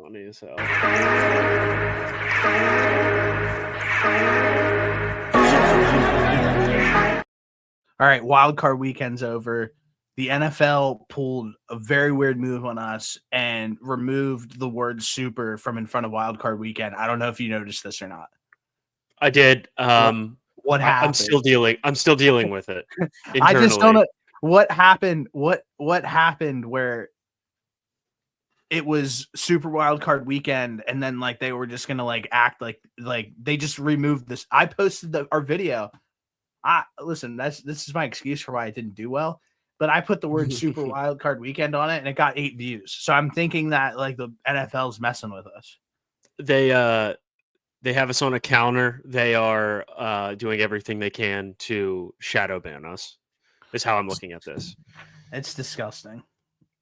funny as hell. All right, wildcard weekend's over. The NFL pulled a very weird move on us and removed the word super from in front of wildcard weekend. I don't know if you noticed this or not. I did. What happened? I'm still dealing with it internally. I just don't know what happened. What happened where it was super wild card weekend and then like they were just gonna like act like they just removed this. I posted our video. Listen, this is my excuse for why I didn't do well, but I put the word super wild card weekend on it and it got 8 views. So I'm thinking that like the NFL's messing with us. They have us on a counter. They are doing everything they can to shadow ban us. Is how I'm looking at this. It's disgusting.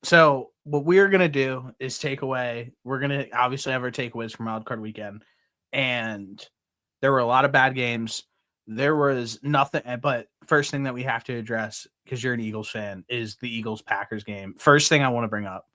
So what we're gonna do is we're gonna obviously have our takeaways from wildcard weekend, and there were a lot of bad games. There was nothing, but first thing that we have to address, because you're an Eagles fan, is the Eagles-Packers game. First thing I want to bring up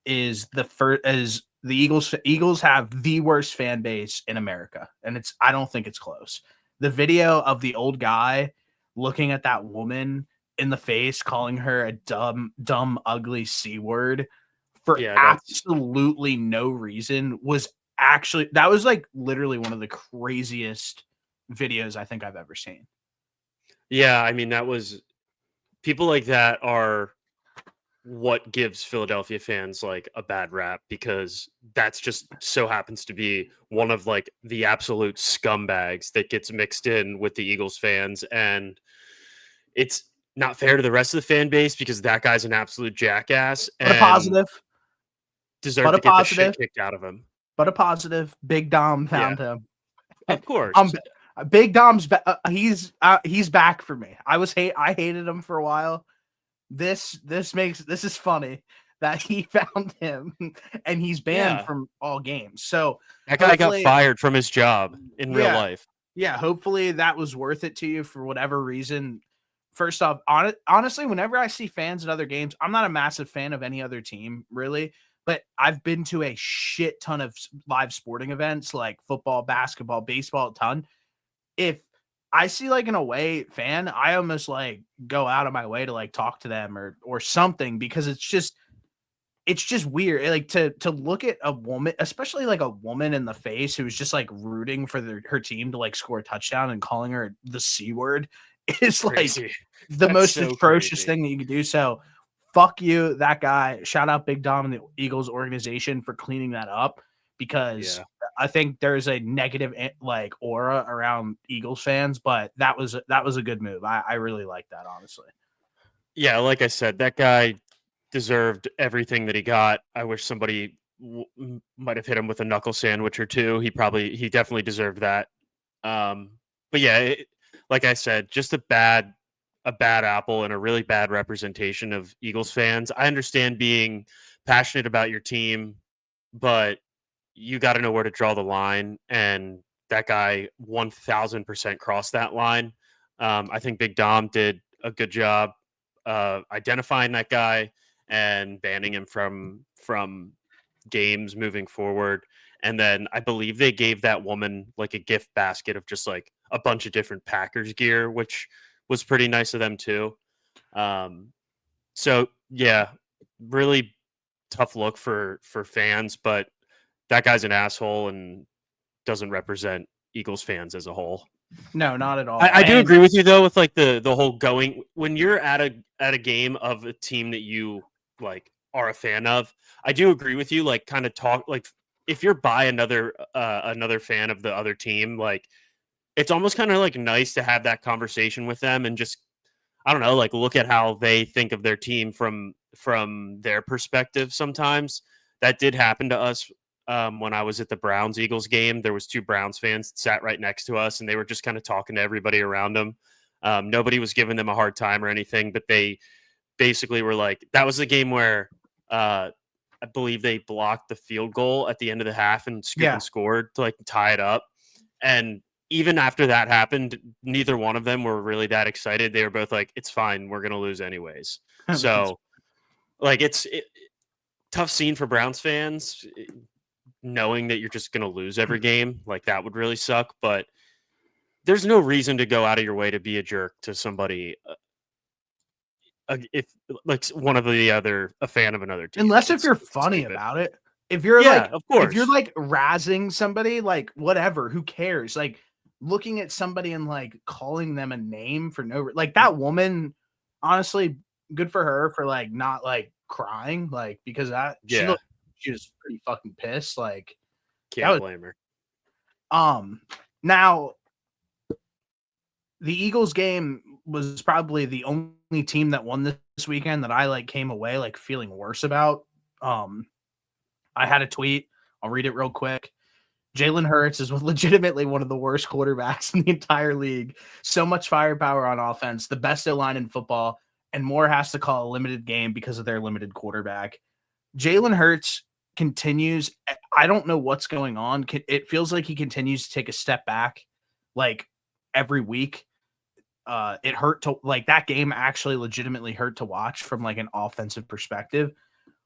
is the Eagles have the worst fan base in America, and I don't think it's close. The video of the old guy looking at that woman in the face, calling her a dumb, ugly C word for absolutely no reason that was like literally one of the craziest videos I think I've ever seen. Yeah, I mean, people like that are what gives Philadelphia fans like a bad rap, because that's just so happens to be one of like the absolute scumbags that gets mixed in with the Eagles fans. And it's not fair to the rest of the fan base because that guy's an absolute jackass But a positive. Deserve to get the shit kicked out of him. But a positive. Big Dom found him. Of course. Big Dom's he's back for me. I hated him for a while. This is funny that he found him and he's banned from all games. So that guy got fired from his job in real life. Yeah, hopefully that was worth it to you for whatever reason. First off, honestly, whenever I see fans at other games, I'm not a massive fan of any other team, really. But I've been to a shit ton of live sporting events like football, basketball, baseball, a ton. If I see like an away fan, I almost like go out of my way to like talk to them or something, because it's just weird. Like to look at a woman, especially like a woman in the face who's just like rooting for her team to like score a touchdown and calling her the C word is like the most atrocious thing that you could do. So fuck you, that guy. Shout out Big Dom and the Eagles organization for cleaning that up, because I think there's a negative like aura around Eagles fans, but that was a good move. I really like that, honestly. Yeah, like I said, that guy deserved everything that he got. I wish somebody might have hit him with a knuckle sandwich or two. He definitely deserved that. But yeah, like I said, just a bad apple and a really bad representation of Eagles fans. I understand being passionate about your team, but you got to know where to draw the line. And that guy 1000% crossed that line. I think Big Dom did a good job identifying that guy and banning him from games moving forward. And then I believe they gave that woman like a gift basket of just like a bunch of different Packers gear, which was pretty nice of them too. So yeah, really tough look for fans, but that guy's an asshole and doesn't represent Eagles fans as a whole. No, not at all. I do agree with you though, with like the whole going when you're at a game of a team that you like are a fan of. I do agree with you. Like, kind of talk like if you're by another fan of the other team, like it's almost kind of like nice to have that conversation with them and just I don't know, like look at how they think of their team from their perspective. Sometimes that did happen to us. When I was at the Browns-Eagles game, there was 2 Browns fans that sat right next to us, and they were just kind of talking to everybody around them. Nobody was giving them a hard time or anything, but they basically were like, that was the game where I believe they blocked the field goal at the end of the half and scored to like tie it up. And even after that happened, neither one of them were really that excited. They were both like, it's fine. We're going to lose anyways. So like, it's tough scene for Browns fans. knowing that you're just going to lose every game. Like that would really suck. But there's no reason to go out of your way to be a jerk to somebody if like one of the other a fan of another team. Unless if you're It's funny stupid. about it. If you're Yeah, of if you're course. like razzing somebody, like whatever, who cares? Like looking at somebody and like calling them a name for no like that woman, honestly, good for her for like not like crying, like because that Yeah, she was pretty fucking pissed. Like that can't was blame her. now the Eagles game was probably the only team that won this weekend that I like came away like feeling worse about. I had a tweet. I'll read it real quick. Jalen Hurts is legitimately one of the worst quarterbacks in the entire league. So much firepower on offense, the best O-line in football, and more has to call a limited game because of their limited quarterback. Jalen Hurts continues. I don't know what's going on. It feels like he continues to take a step back like every week. It hurt to like that game actually legitimately hurt to watch from like an offensive perspective.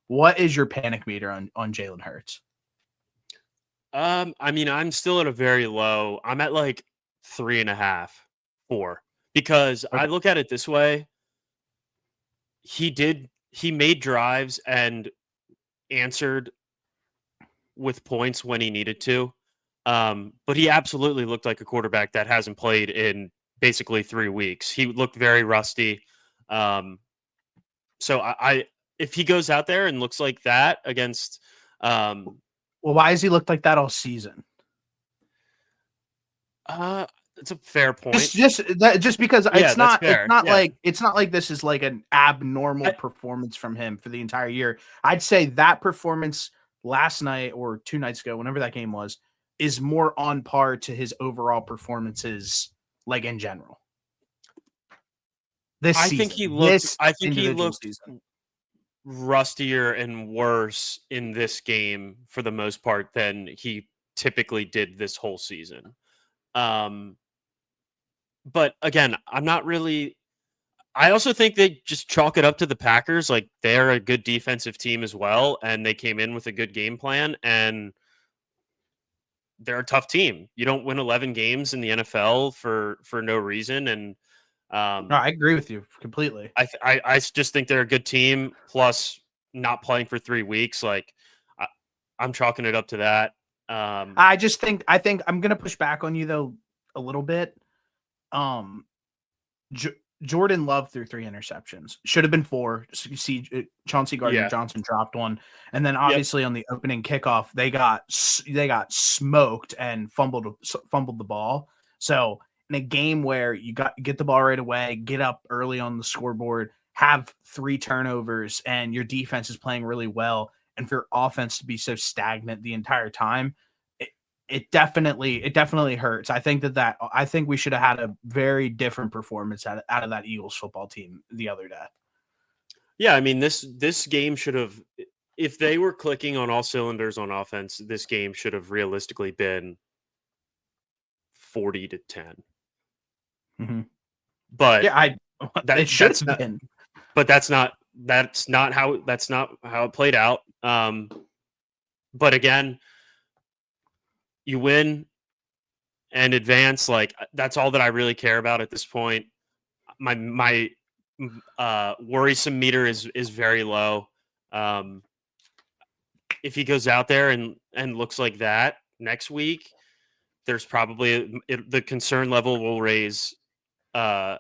What is your panic meter on Jalen Hurts? I mean, I'm still at a very low. I'm at like 3.5, 4. Because I Okay. look at it this way. He made drives and answered with points when he needed to. But he absolutely looked like a quarterback that hasn't played in basically 3 weeks. He looked very rusty. So I if he goes out there and looks like that against Well, why has he looked like that all season? it's a fair point. Just because Yeah, that's fair. Yeah. it's not like this is like an abnormal I, performance from him for the entire year. I'd say that performance last night or 2 nights ago, whenever that game was, is more on par to his overall performances like in general. I think he looked This I think he individual looked season. rustier and worse in this game for the most part than he typically did this whole season. Um but again, I'm not really I also think they just chalk it up to the Packers. Like they're a good defensive team as well, and they came in with a good game plan, and they're a tough team. You don't win 11 games in the NFL for no reason, and No, um, I agree with you completely. I just think they're a good team. Plus, not playing for 3 weeks, like I, I'm chalking it up to that. Um, I think I'm gonna push back on you though a little bit. Um, J- Jordan Love threw 3 interceptions. Should have been 4. You see, Chauncey Gardner yeah, Johnson dropped one, and then yep. obviously on the opening kickoff, they got smoked and fumbled the ball. So in a game where you get the ball right away, get up early on the scoreboard, have 3 turnovers, and your defense is playing really well, and for your offense to be so stagnant the entire time, it definitely hurts. I think we should have had a very different performance out of that Eagles football team the other day. Yeah, I mean this game should have if they were clicking on all cylinders on offense, this game should have realistically been 40-10. Mm-hmm. But Yeah, it should that's have not been. but that's not how it played out. But again, you win and advance. Like that's all that I really care about at this point. My worrisome meter is very low. Um, if he goes out there and looks like that next week, there's probably the concern level will raise. Uh,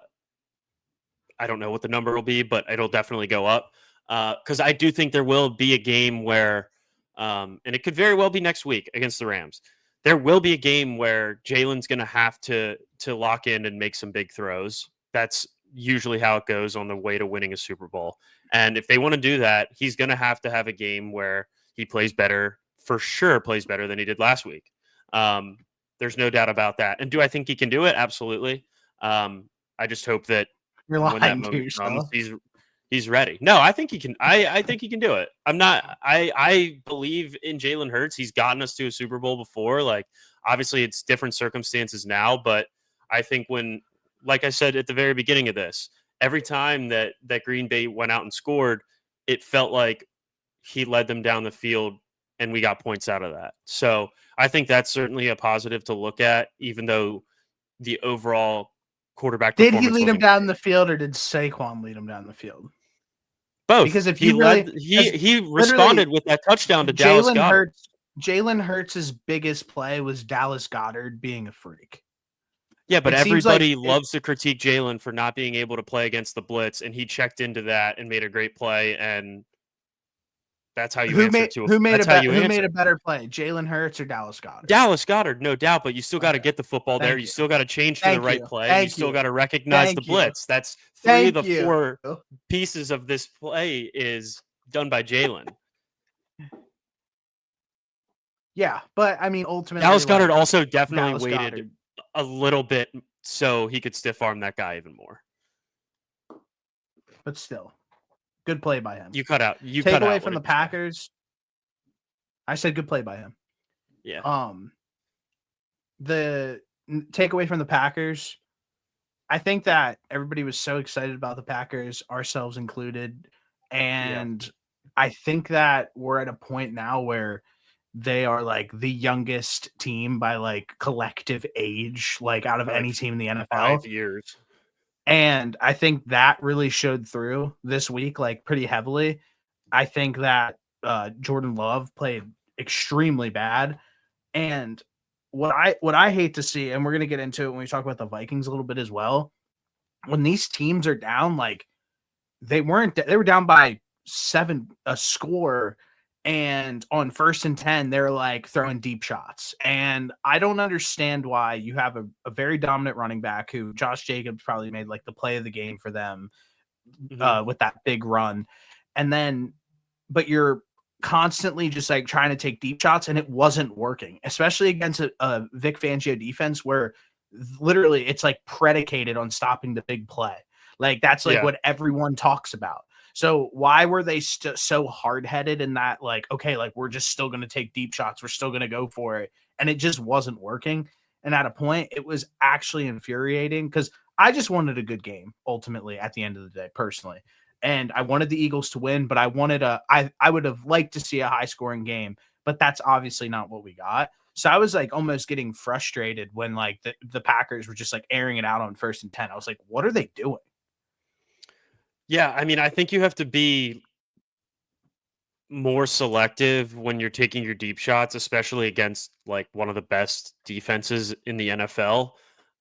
I don't know what the number will be, but it'll definitely go up because I do think there will be a game where, and it could very well be next week against the Rams. There will be a game where Jalen's going to have to lock in and make some big throws. That's usually how it goes on the way to winning a Super Bowl. And if they want to do that, he's going to have a game where he plays better, for sure, plays better than he did last week. There's no doubt about that. And do I think he can do it? Absolutely. I just hope that You're when that lying to moment comes, yourself. he's ready. No, I think he can. I think he can do it. I'm not. I believe in Jalen Hurts. He's gotten us to a Super Bowl before. Like obviously, it's different circumstances now, but I think when, like I said at the very beginning of this, every time that Green Bay went out and scored, it felt like he led them down the field and we got points out of that. So I think that's certainly a positive to look at, even though the overall quarterback Did he performance lead him wasn't down the field, or did Saquon lead him down the field? both. Because if He you really, he literally, responded with that touchdown to Dallas Goedert. Jalen Hurts' biggest play was Dallas Goedert being a freak. Yeah, but It seems like everybody loves to critique Jalen for not being able to play against the blitz, and he checked into that and made a great play, and that's how you answer to. That's how you who made answer. a better play, Jalen Hurts or Dallas Goedert? Dallas Goedert, no doubt, but you still got to get the football there. Thank You you. still got to change to the Thank right you. play. You Thank still you. got to recognize the Thank you. blitz. That's three of Thank the you. four pieces of this play is done by Jalen. Yeah, but I mean, ultimately, Dallas Goedert like, also definitely Dallas waited Goedert. a little bit so he could stiff arm that guy even more. But still, good play by him. You cut out. You take cut away out from the what did you say? Packers. I said good play by him. Yeah. The takeaway from the Packers, I think that everybody was so excited about the Packers, ourselves included, and I think that we're at a point now where they are like the youngest team by like collective age, like out of any team in the NFL. 5 years. And I think that really showed through this week, like pretty heavily. I think that Jordan Love played extremely bad. And what I hate to see, and we're gonna get into it when we talk about the Vikings a little bit as well. When these teams are down, like they were down by 7 a score, and on 1st and 10, they're like throwing deep shots. And I don't understand why you have a very dominant running back who Josh Jacobs probably made like the play of the game for them with that big run. And then, but you're constantly just like trying to take deep shots, and it wasn't working, especially against a Vic Fangio defense where literally it's like predicated on stopping the big play. Like that's like what everyone talks about. So why were they so hard-headed in that, like, okay, like we're just still going to take deep shots. We're still going to go for it. And it just wasn't working. And at a point, it was actually infuriating because I just wanted a good game ultimately at the end of the day, personally. And I wanted the Eagles to win, but I would have liked to see a high-scoring game, but that's obviously not what we got. So I was like almost getting frustrated when like the Packers were just like airing it out on 1st and 10. I was like, what are they doing? Yeah, I mean, I think you have to be more selective when you're taking your deep shots, especially against like one of the best defenses in the NFL.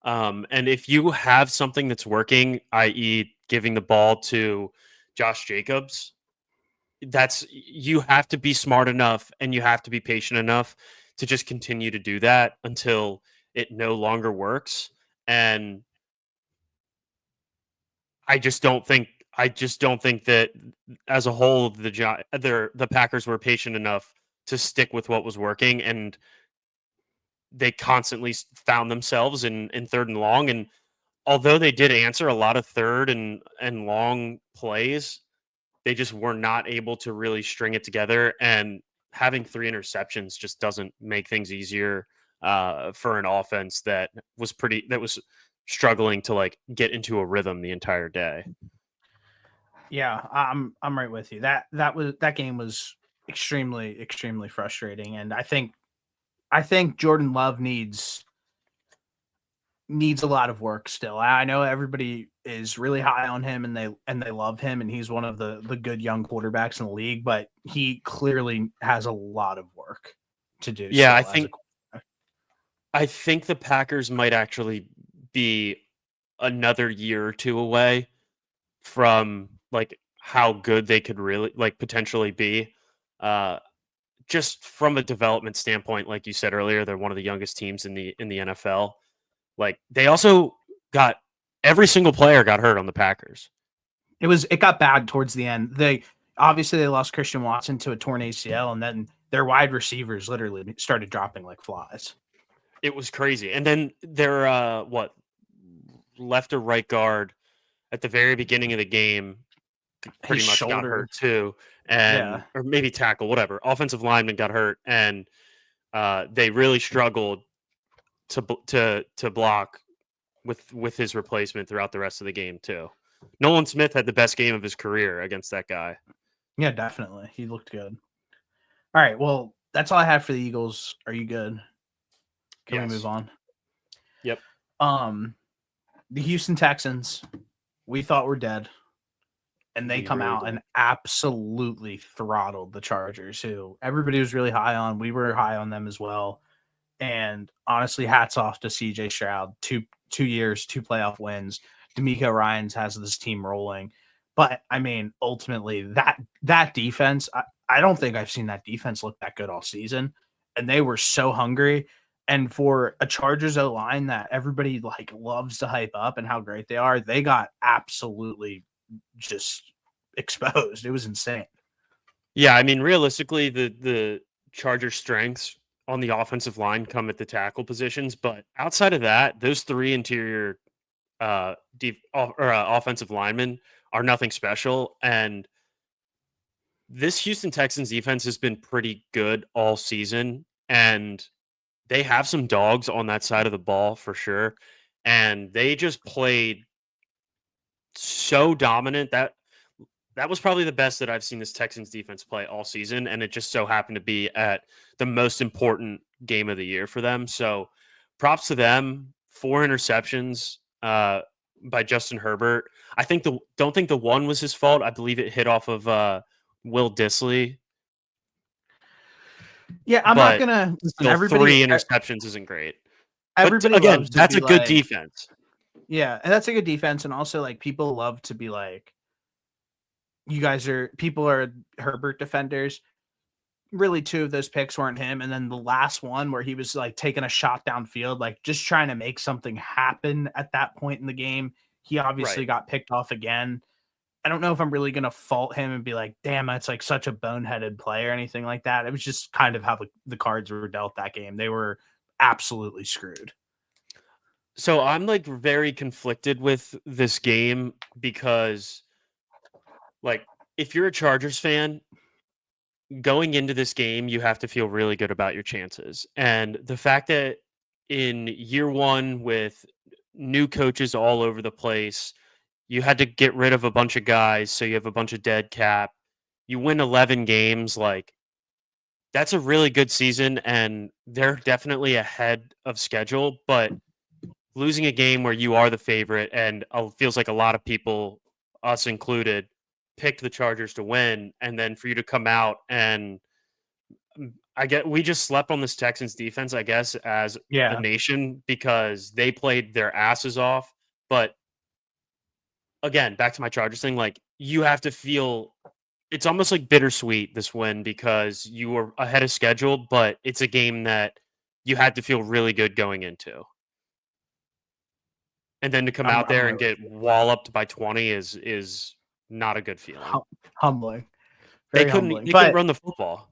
And if you have something that's working, i.e., giving the ball to Josh Jacobs, you have to be smart enough and you have to be patient enough to just continue to do that until it no longer works. And I just don't think that as a whole the Packers were patient enough to stick with what was working, and they constantly found themselves in 3rd and long. And although they did answer a lot of 3rd and long plays, they just were not able to really string it together. And having 3 interceptions just doesn't make things easier for an offense that was struggling to like get into a rhythm the entire day. Yeah, I'm right with you. That game was extremely frustrating, and I think Jordan Love needs a lot of work still. I know everybody is really high on him and they love him, and he's one of the good young quarterbacks in the league, but he clearly has a lot of work to do. Yeah, I think the Packers might actually be another year or 2 away from like how good they could really like potentially be. Just from a development standpoint, like you said earlier, they're one of the youngest teams in the NFL. Like they also got every single player got hurt on the Packers. It got bad towards the end. They lost Christian Watson to a torn ACL, and then their wide receivers literally started dropping like flies. It was crazy. And then their left or right guard at the very beginning of the game pretty much got hurt too, or maybe tackle, whatever. Offensive lineman got hurt, and they really struggled to block with his replacement throughout the rest of the game too. Nolan Smith had the best game of his career against that guy. Yeah, definitely. He looked good. All right, well, That's all I have for the Eagles. Are you good? Can we move Yes. on? Yep. The Houston Texans, we thought were dead, and they We come really out did. and absolutely throttled the Chargers, who everybody was really high on. We were high on them as well. And honestly, hats off to CJ Stroud. 2 years, 2 playoff wins. D'Amico Ryans has this team rolling. But I mean, ultimately, that defense, I don't think I've seen that defense look that good all season. And they were so hungry. And for a Chargers O line that everybody like loves to hype up and how great they are, they got absolutely just exposed. It was insane. Yeah, I mean, realistically, the Chargers' strengths on the offensive line come at the tackle positions, but outside of that, those three interior offensive linemen are nothing special. And this Houston Texans defense has been pretty good all season, and they have some dogs on that side of the ball for sure. And they just played so dominant that was probably the best that I've seen this Texans defense play all season, and it just so happened to be at the most important game of the year for them. So, props to them. 4 interceptions by Justin Herbert. I think don't think the one was his fault. I believe it hit off of Will Disley, Yeah, I'm not but gonna listen. still 3 interceptions isn't great. But Everybody again, loves to that's be a good like, defense. yeah, and that's a good defense. And also, like, people love to be like, people are Herbert defenders. Really, two of those picks weren't him. And then the last one where he was like taking a shot downfield, like just trying to make something happen at that point in the game. He obviously Right. got picked off again. I don't know if I'm really going to fault him and be like, damn, that's like such a boneheaded play or anything like that. It was just kind of how the cards were dealt that game. They were absolutely screwed. So I'm like very conflicted with this game because like if you're a Chargers fan, going into this game, you have to feel really good about your chances. And the fact that in year one with new coaches all over the place, you had to get rid of a bunch of guys, so you have a bunch of dead cap. You win 11 games, like that's a really good season and they're definitely ahead of schedule, but losing a game where you are the favorite and feels like a lot of people, us included, picked the Chargers to win, and then for you to come out and we just slept on this Texans defense, I guess, as a Yeah. nation because they played their asses off. But again, back to my Chargers thing, like you have to feel it's almost like bittersweet this win because you were ahead of schedule, but it's a game that you had to feel really good going into. And then to come out I'm there right and with get you. walloped by 20 is not a good feeling. Humbling, very humbling. They couldn't run the football.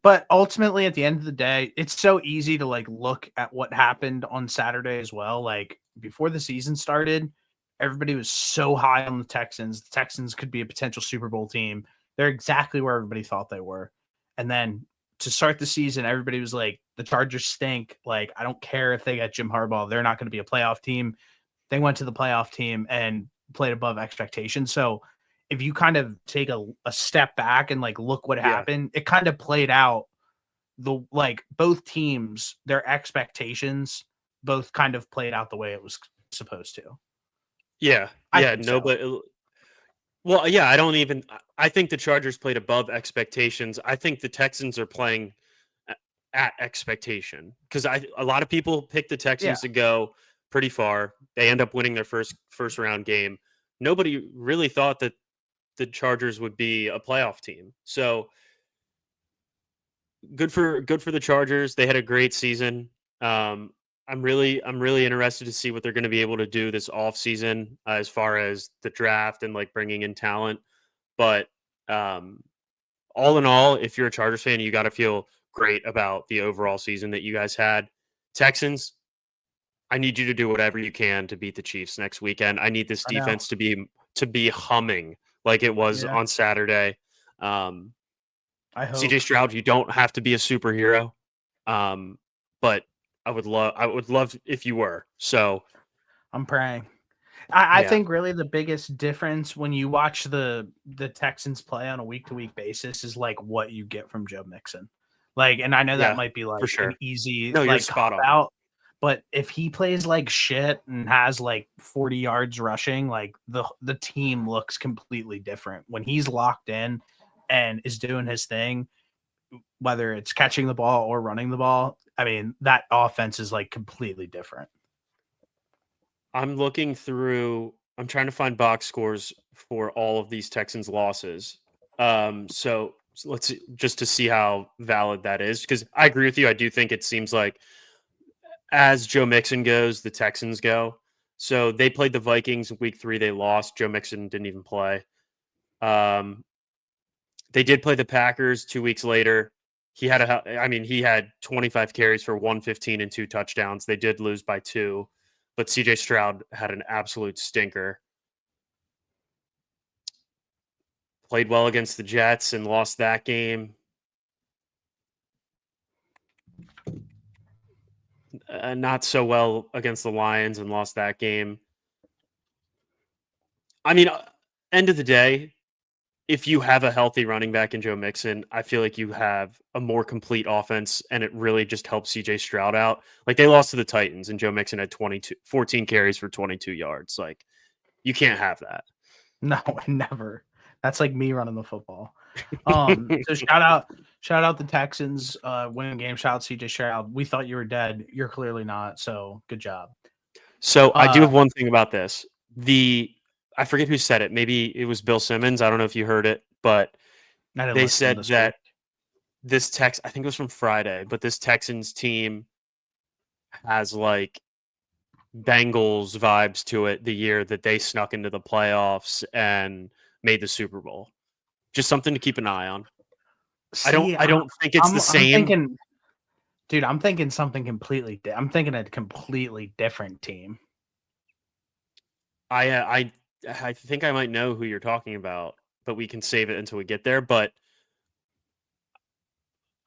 But ultimately, at the end of the day, it's so easy to like look at what happened on Saturday as well. Like before the season started, everybody was so high on the Texans. The Texans could be a potential Super Bowl team. They're exactly where everybody thought they were. And then to start the season, everybody was like, the Chargers stink. Like, I don't care if they get Jim Harbaugh, they're not going to be a playoff team. They went to the playoff team and played above expectations. So if you kind of take a step back and like look what Yeah. happened, it kind of played out the like both teams, their expectations both kind of played out the way it was supposed to. Yeah. I Yeah. think so. Well, yeah, I think the Chargers played above expectations. I think the Texans are playing at expectation because a lot of people picked the Yeah. Texans to go pretty far. They end up winning their first round game. Nobody really thought that the Chargers would be a playoff team. So good for the Chargers. They had a great season. I'm really interested to see what they're going to be able to do this off season as far as the draft and like bringing in talent. But um, all in all, if you're a Chargers fan, you got to feel great about the overall season that you guys had. Texans, I need you to do whatever you can to beat the Chiefs next weekend. I need this I know. defense to be humming like it was Yeah. on Saturday. Um, I CJ hope. Stroud, you don't have to be a superhero, but I would love if you were. So I'm praying. I yeah, think really the biggest difference when you watch the Texans play on a week to week basis is like what you get from Joe Mixon. Like, and I know that Yeah, might be for like an sure. easy No, you're like spot cop on. out, but if he plays like shit and has like 40 yards rushing, like the team looks completely different when he's locked in and is doing his thing, whether it's catching the ball or running the ball. I mean, that offense is like completely different. I'm looking through. I'm trying to find box scores for all of these Texans losses. So let's see, just to see how valid that is, because I agree with you. I do think it seems like as Joe Mixon goes, the Texans go. So they played the Vikings week 3. They lost. Joe Mixon didn't even play. Um, they did play the Packers 2 weeks later. He had 25 carries for 115 and 2 touchdowns. They did lose by 2, but CJ Stroud had an absolute stinker. Played well against the Jets and lost that game. Not so well against the Lions and lost that game. I mean, end of the day, if you have a healthy running back in Joe Mixon, I feel like you have a more complete offense, and it really just helps CJ Stroud out. Like, they lost to the Titans and Joe Mixon had 14 carries for 22 yards. Like, you can't have that. No, never. That's like me running the football. So shout out the Texans, winning game. Shout out CJ Stroud. We thought you were dead. You're clearly not. So good job. So I do Uh, have one thing about this. I forget who said it. Maybe it was Bill Simmons. I don't know if you heard it, but I didn't they listen said this week. that I think it was from Friday, but this Texans team has like Bengals vibes to it the year that they snuck into the playoffs and made the Super Bowl. Just something to keep an eye on. See, I don't think it's the I'm same. thinking, dude. I'm thinking something completely. I'm thinking a completely different team. I uh, I I think I might know who you're talking about, but we can save it until we get there. But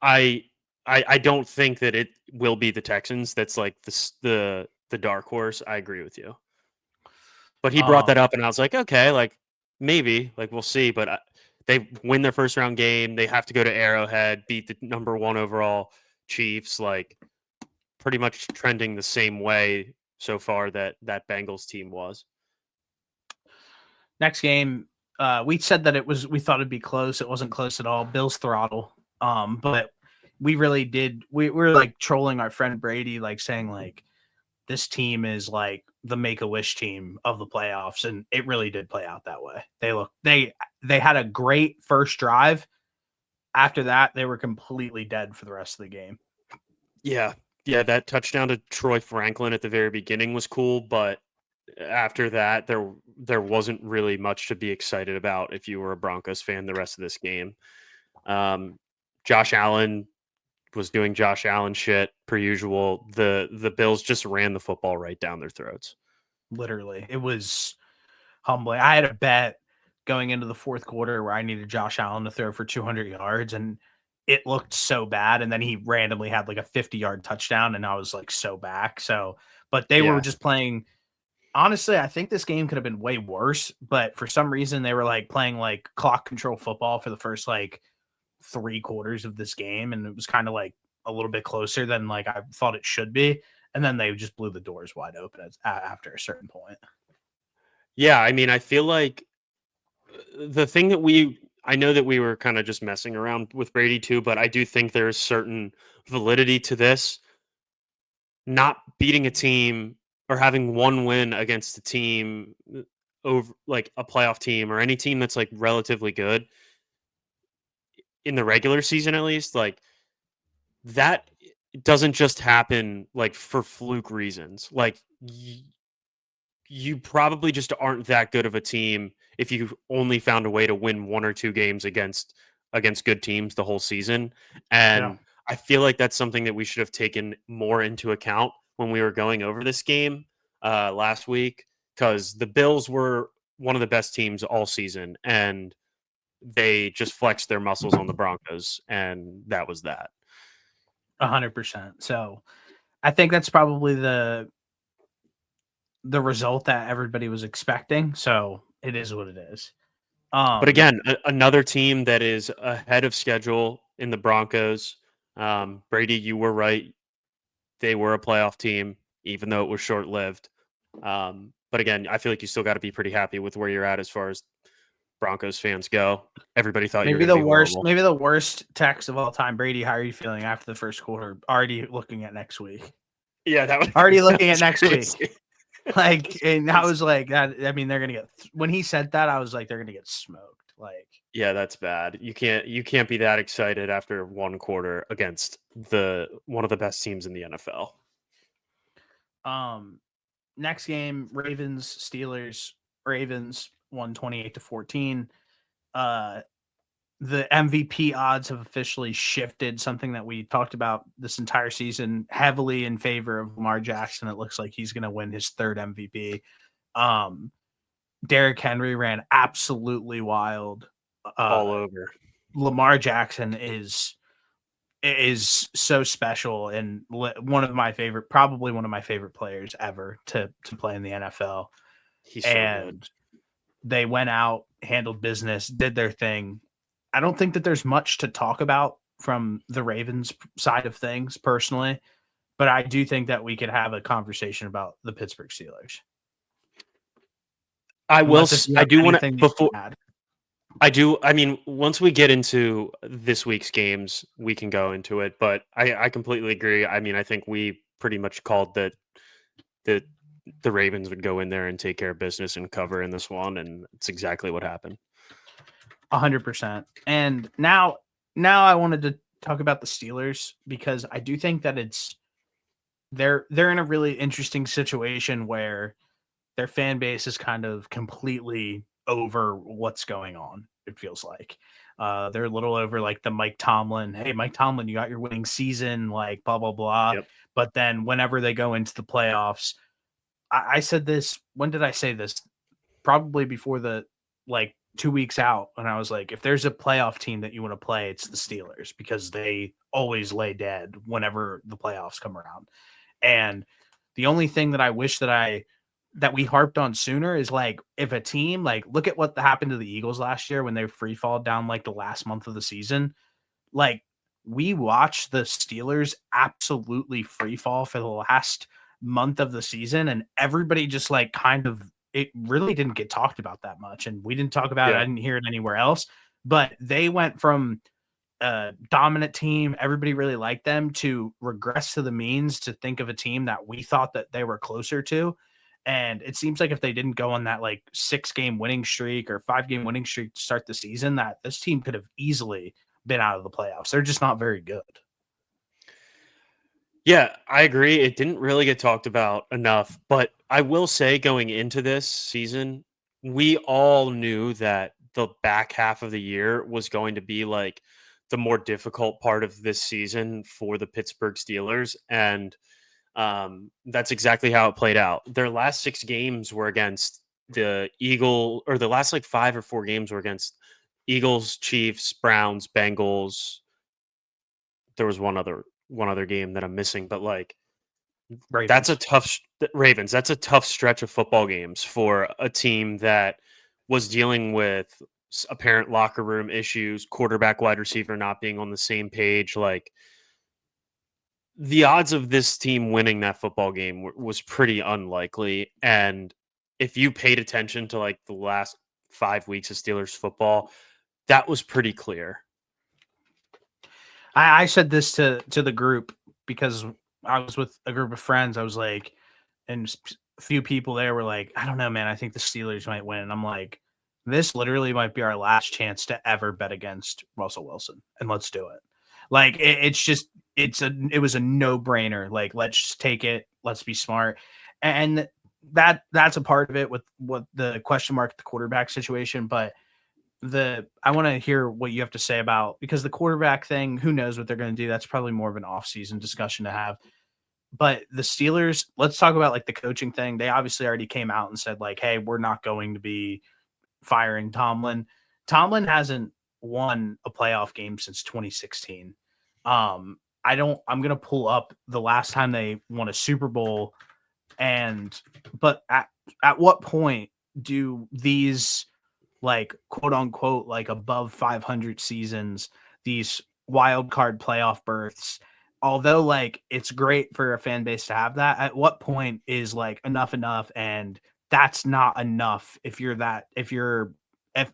I I don't think that it will be the Texans. That's like the dark horse. I agree with you. But he brought that Um, up, and I was like, okay, like maybe, like we'll see. But they win their first round game. They have to go to Arrowhead, beat the number 1 overall Chiefs. Like pretty much trending the same way so far that Bengals team was. Next game, we said that it was. We thought it'd be close. It wasn't close at all. Bills throttle. But we really did. We were like trolling our friend Brady, like saying like this team is like the make a wish team of the playoffs, and it really did play out that way. They had a great first drive. After that, they were completely dead for the rest of the game. Yeah, yeah, that touchdown to Troy Franklin at the very beginning was cool, but after that, there wasn't really much to be excited about if you were a Broncos fan the rest of this game. Um, Josh Allen was doing Josh Allen shit per usual. The Bills just ran the football right down their throats. Literally, it was humbling. I had a bet going into the fourth quarter where I needed Josh Allen to throw for 200 yards, and it looked so bad. And then he randomly had like a 50-yard touchdown, and I was like so back. So, but they were Yeah, just playing. Honestly, I think this game could have been way worse, but for some reason they were like playing like clock control football for the first like 3 quarters of this game, and it was kind of like a little bit closer than like I thought it should be. And then they just blew the doors wide open after a certain point. yeah. I mean, I feel like the thing that I know that we were kind of just messing around with Brady too, but I do think there is certain validity to this. Not beating a team or having one win against a team over like a playoff team or any team that's like relatively good in the regular season, at least, like that doesn't just happen like for fluke reasons. Like you probably just aren't that good of a team if you only found a way to win 1 or 2 games against good teams the whole season. Yeah. And I feel like that's something that we should have taken more into account when we were going over this game last week, because the Bills were one of the best teams all season, and they just flexed their muscles on the Broncos, and that was that. 100%. So I think that's probably the result that everybody was expecting. So it is what it is. But Um, again, another team that is ahead of schedule in the Broncos. Brady, you were right. They were a playoff team, even though it was short lived. But again, I feel like you still got to be pretty happy with where you're at as far as Broncos fans go. Everybody thought you were Maybe going to the be worst, horrible. maybe the worst text of all time. Brady, how are you feeling after the first quarter? Already looking at next week. Yeah, that was Already looking at that's next week. crazy. Like, and I was like, that. I mean, they're gonna get. When he said that, I was like, they're gonna get smoked. Like, Yeah, that's bad. You can't be that excited after one quarter against the one of the best teams in the NFL. um, next game, Ravens, Steelers. Ravens won 28-14. Uh, the MVP odds have officially shifted, something that we talked about this entire season, heavily in favor of Lamar Jackson. It looks like he's going to win his third MVP. Derrick Henry ran absolutely wild. All over. Lamar Jackson is so special and one of my favorite, probably one of my favorite players ever to play in the NFL. He's so good. And they went out, handled business, did their thing. I don't think that there's much to talk about from the Ravens side of things personally, but I do think that we could have a conversation about the Pittsburgh Steelers. I do want to before add. I mean, once we get into this week's games, we can go into it, but I completely agree. I mean, I think we pretty much called that the Ravens would go in there and take care of business and cover in this one, and it's exactly what happened. 100%. And now I wanted to talk about the Steelers because I do think that they're in a really interesting situation where their fan base is kind of completely over what's going on. It feels like they're a little over like the Mike Tomlin. Hey, Mike Tomlin, you got your winning season, like blah blah blah. Yep. But then whenever they go into the playoffs, I said this. When did I say this? Probably before the 2 weeks out, and I was like, if there's a playoff team that you want to play, it's the Steelers because they always lay dead whenever the playoffs come around. And the only thing that I wish that we harped on sooner is like if a team look at what happened to the Eagles last year when they free fall down like the last month of the season. Like we watched the Steelers absolutely free fall for the last month of the season, and everybody just it really didn't get talked about that much, and we didn't talk about it. I didn't hear it anywhere else, but they went from a dominant team, everybody really liked them, to regress to the means, to think of a team that we thought that they were closer to. And it seems like if they didn't go on that 6-game winning streak or 5-game winning streak to start the season, that this team could have easily been out of the playoffs. They're just not very good. Yeah, I agree. It didn't really get talked about enough, but I will say going into this season, we all knew that the back half of the year was going to be like the more difficult part of this season for the Pittsburgh Steelers. And that's exactly how it played out. Their last 6 games were against the the last 5 or 4 games were against Eagles, Chiefs, Browns, Bengals. There was one other game that I'm missing, but Ravens. That's a tough Ravens. That's a tough stretch of football games for a team that was dealing with apparent locker room issues, quarterback, wide receiver not being on the same page. Like the odds of this team winning that football game was pretty unlikely. And if you paid attention to the last 5 weeks of Steelers football, that was pretty clear. I said this to the group because I was with a group of friends. I was like, and a few people there were like, I don't know, man. I think the Steelers might win. And I'm like, this literally might be our last chance to ever bet against Russell Wilson, and let's do it. Like it was a no brainer. Like let's just take it. Let's be smart, and that's a part of it with what the question mark at the quarterback situation, but. I want to hear what you have to say about, because the quarterback thing, who knows what they're going to do. That's probably more of an off-season discussion to have. But the Steelers, let's talk about the coaching thing. They obviously already came out and said hey, we're not going to be firing Tomlin. Tomlin hasn't won a playoff game since 2016. I'm going to pull up the last time they won a Super Bowl. But at what point do these quote unquote above 500 seasons, these wild card playoff berths. Although like it's great for a fan base to have that, at what point is like enough, and that's not enough if you're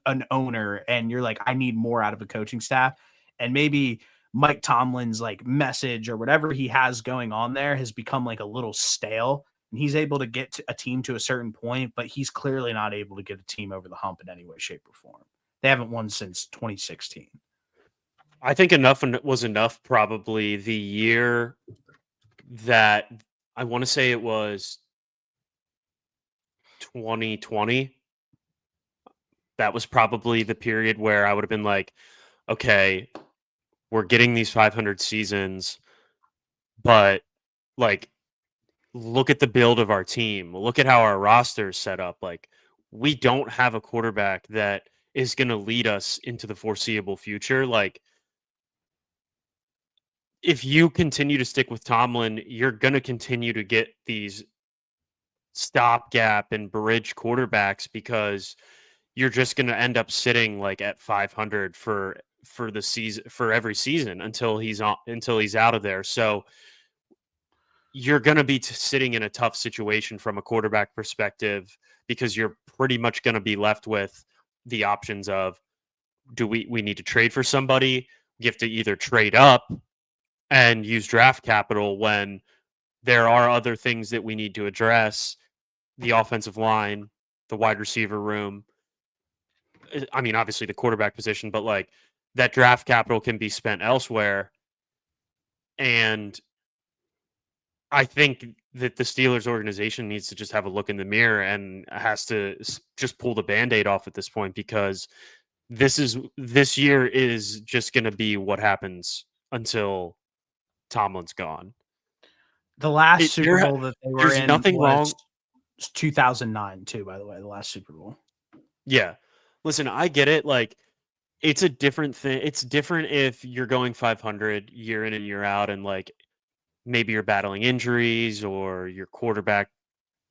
an owner and you're like, I need more out of a coaching staff. And maybe Mike Tomlin's like message or whatever he has going on there has become like a little stale, and he's able to get a team to a certain point, but he's clearly not able to get a team over the hump in any way, shape, or form. They haven't won since 2016. I think enough was enough probably the year that I want to say it was 2020. That was probably the period where I would have been like, okay, we're getting these 500 seasons, but like, look at the build of our team. Look at how our roster is set up. Like, we don't have a quarterback that is going to lead us into the foreseeable future. Like, if you continue to stick with Tomlin, you're going to continue to get these stopgap and bridge quarterbacks because you're just going to end up sitting like at 500 for the season, for every season until he's out of there. So you're going to be sitting in a tough situation from a quarterback perspective because you're pretty much going to be left with the options of, do we need to trade for somebody? We have to either trade up and use draft capital when there are other things that we need to address, the offensive line, the wide receiver room. I mean, obviously the quarterback position, but like that draft capital can be spent elsewhere. And I think that the Steelers organization needs to just have a look in the mirror and has to just pull the Band-Aid off at this point, because this year is just going to be what happens until Tomlin's gone. The last Super Bowl that they were there's in nothing was wrong. 2009 too, by the way, the last Super Bowl. Yeah. Listen, I get it. Like, it's a different thing. It's different if you're going 500 year in and year out, and like maybe you're battling injuries or your quarterback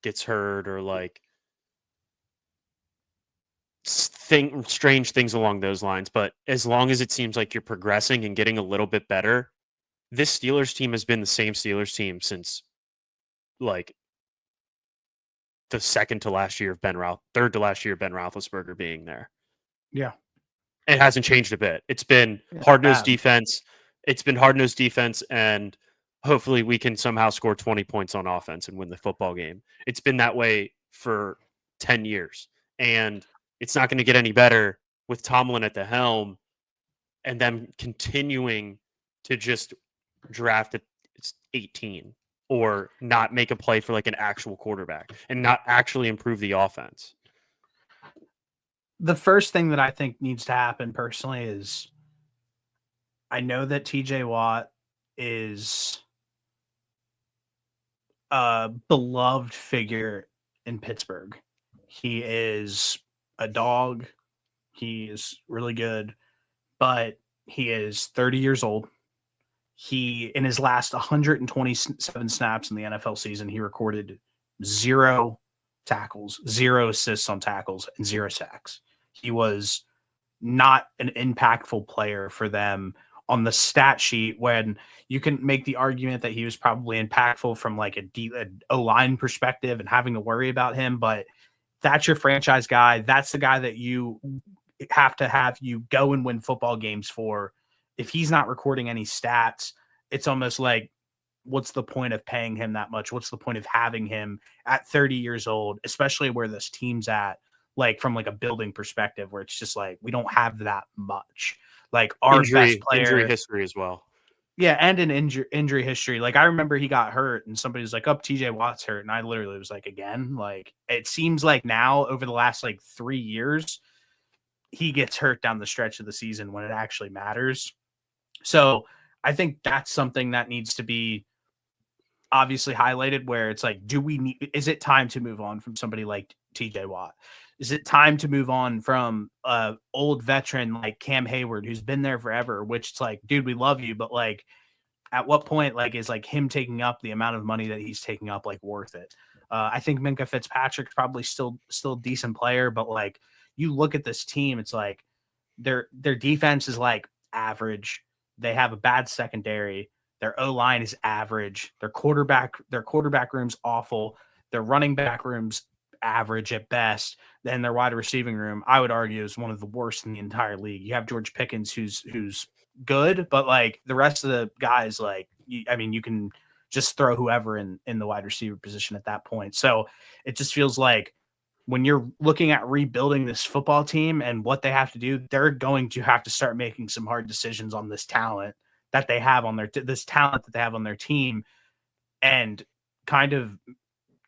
gets hurt or like strange things along those lines. But as long as it seems like you're progressing and getting a little bit better, this Steelers team has been the same Steelers team since like the third to last year of Ben Roethlisberger being there. Yeah. It hasn't changed a bit. It's been hard-nosed defense. It's been hard-nosed defense, and hopefully we can somehow score 20 points on offense and win the football game. It's been that way for 10 years, and it's not going to get any better with Tomlin at the helm and them continuing to just draft at 18 or not make a play for like an actual quarterback and not actually improve the offense. The first thing that I think needs to happen personally is, I know that TJ Watt is a beloved figure in Pittsburgh. He is a dog. He is really good, but he is 30 years old. He, in his last 127 snaps in the NFL season, he recorded 0 tackles, 0 assists on tackles, and 0 sacks. He was not an impactful player for them on the stat sheet, when you can make the argument that he was probably impactful from like a O-line perspective and having to worry about him. But that's your franchise guy. That's the guy that you have to have you go and win football games for. If he's not recording any stats, it's almost like, what's the point of paying him that much? What's the point of having him at 30 years old, especially where this team's at, like from like a building perspective, where it's just like, we don't have that much. Like our best player, injury history as well. Yeah, and an injury history. Like I remember he got hurt and somebody was like, "Oh, TJ Watt's hurt." And I literally was like, again, like it seems like now over the last like 3 years, he gets hurt down the stretch of the season when it actually matters. So I think that's something that needs to be obviously highlighted, where it's like, is it time to move on from somebody like TJ Watt? Is it time to move on from old veteran like Cam Hayward, who's been there forever, which it's like, dude, we love you, but like at what point like is like him taking up the amount of money that he's taking up like worth it? I think Minkah Fitzpatrick's probably still a decent player, but like you look at this team, it's like their defense is like average. they have a bad secondary. Their O-line is average. Their quarterback room's awful. Their running back room's average at best. Then their wide receiving room, I would argue, is one of the worst in the entire league. You have George Pickens, who's good, but like the rest of the guys, like you can just throw whoever in the wide receiver position at that point. So it just feels like when you're looking at rebuilding this football team and what they have to do, they're going to have to start making some hard decisions on this talent that they have on their team. And kind of,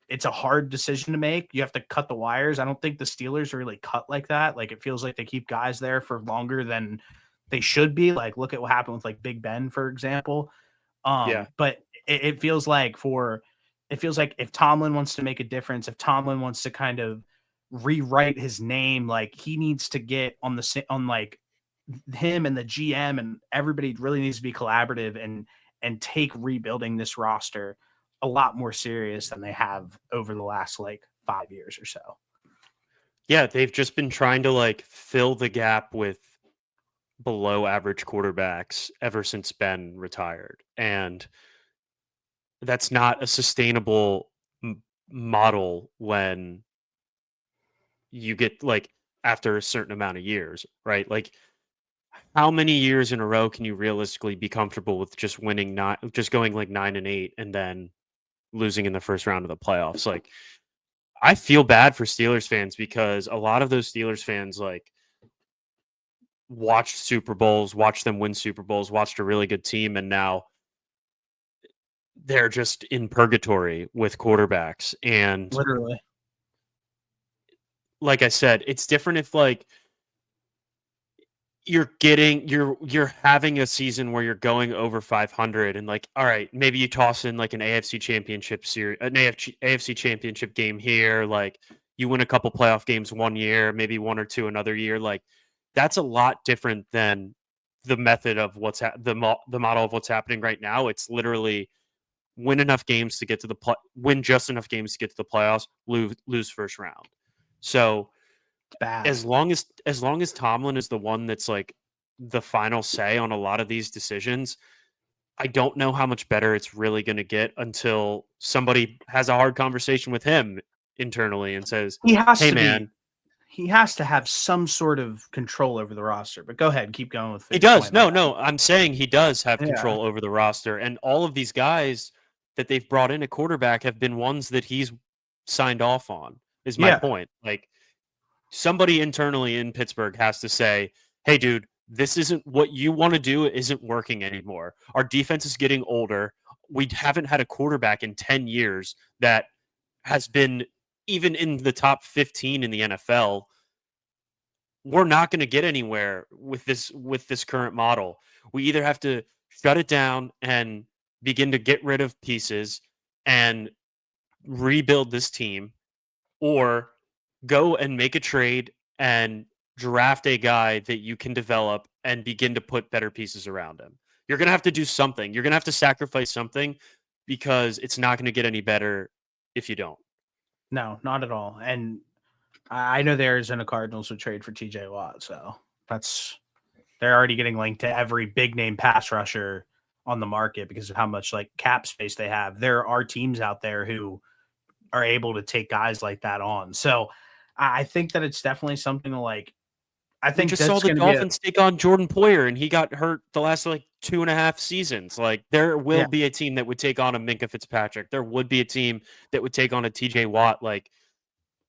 it's a hard decision to make. You have to cut the wires. I don't think the Steelers are really cut like that. Like, it feels like they keep guys there for longer than they should be. Like, look at what happened with like Big Ben, for example. Yeah. But it feels like if Tomlin wants to make a difference, if Tomlin wants to kind of rewrite his name, like he needs to get on like him and the GM and everybody really needs to be collaborative and take rebuilding this roster a lot more serious than they have over the last like 5 years or so. Yeah, they've just been trying to like fill the gap with below average quarterbacks ever since Ben retired. And that's not a sustainable model when you get like after a certain amount of years, right? Like, how many years in a row can you realistically be comfortable with just just going like 9-8 and then losing in the first round of the playoffs? Like, I feel bad for Steelers fans because a lot of those Steelers fans like watched Super Bowls, watched them win Super Bowls, watched a really good team, and now they're just in purgatory with quarterbacks. And Literally. like I said, it's different if like you're having a season where you're going over 500 and like, all right, maybe you toss in like an AFC championship series, an AFC championship game here, like you win a couple playoff games one year, maybe one or two another year. Like, that's a lot different than the method of the model of what's happening right now. It's literally win enough games to get to win just enough games to get to the playoffs, lose first round. So Bad. as long as Tomlin is the one that's like the final say on a lot of these decisions, I don't know how much better it's really going to get until somebody has a hard conversation with him internally and says, "Hey, man." He has to have some sort of control over the roster. But go ahead, keep going with He your does. point. No, I'm saying he does have Yeah. control over the roster, and all of these guys that they've brought in at quarterback have been ones that he's signed off on. Is my point. Like, somebody internally in Pittsburgh has to say, "Hey, dude, this isn't what you want to do. Isn't working anymore. Our defense is getting older. We haven't had a quarterback in 10 years that has been even in the top 15 in the NFL. We're not going to get anywhere with this current model. We either have to shut it down and begin to get rid of pieces and rebuild this team, or go and make a trade and draft a guy that you can develop and begin to put better pieces around him. You're going to have to do something. You're going to have to sacrifice something because it's not going to get any better if you don't." No, not at all. And I know the Arizona Cardinals would trade for TJ Watt, so they're already getting linked to every big name pass rusher on the market because of how much like cap space they have. There are teams out there who are able to take guys like that on. So I think that it's definitely something to like. I We think just that's saw the going to Dolphins take on Jordan Poyer, and he got hurt the last like 2.5 seasons. Like, there will be a team that would take on a Minkah Fitzpatrick. There would be a team that would take on a TJ Watt. Like,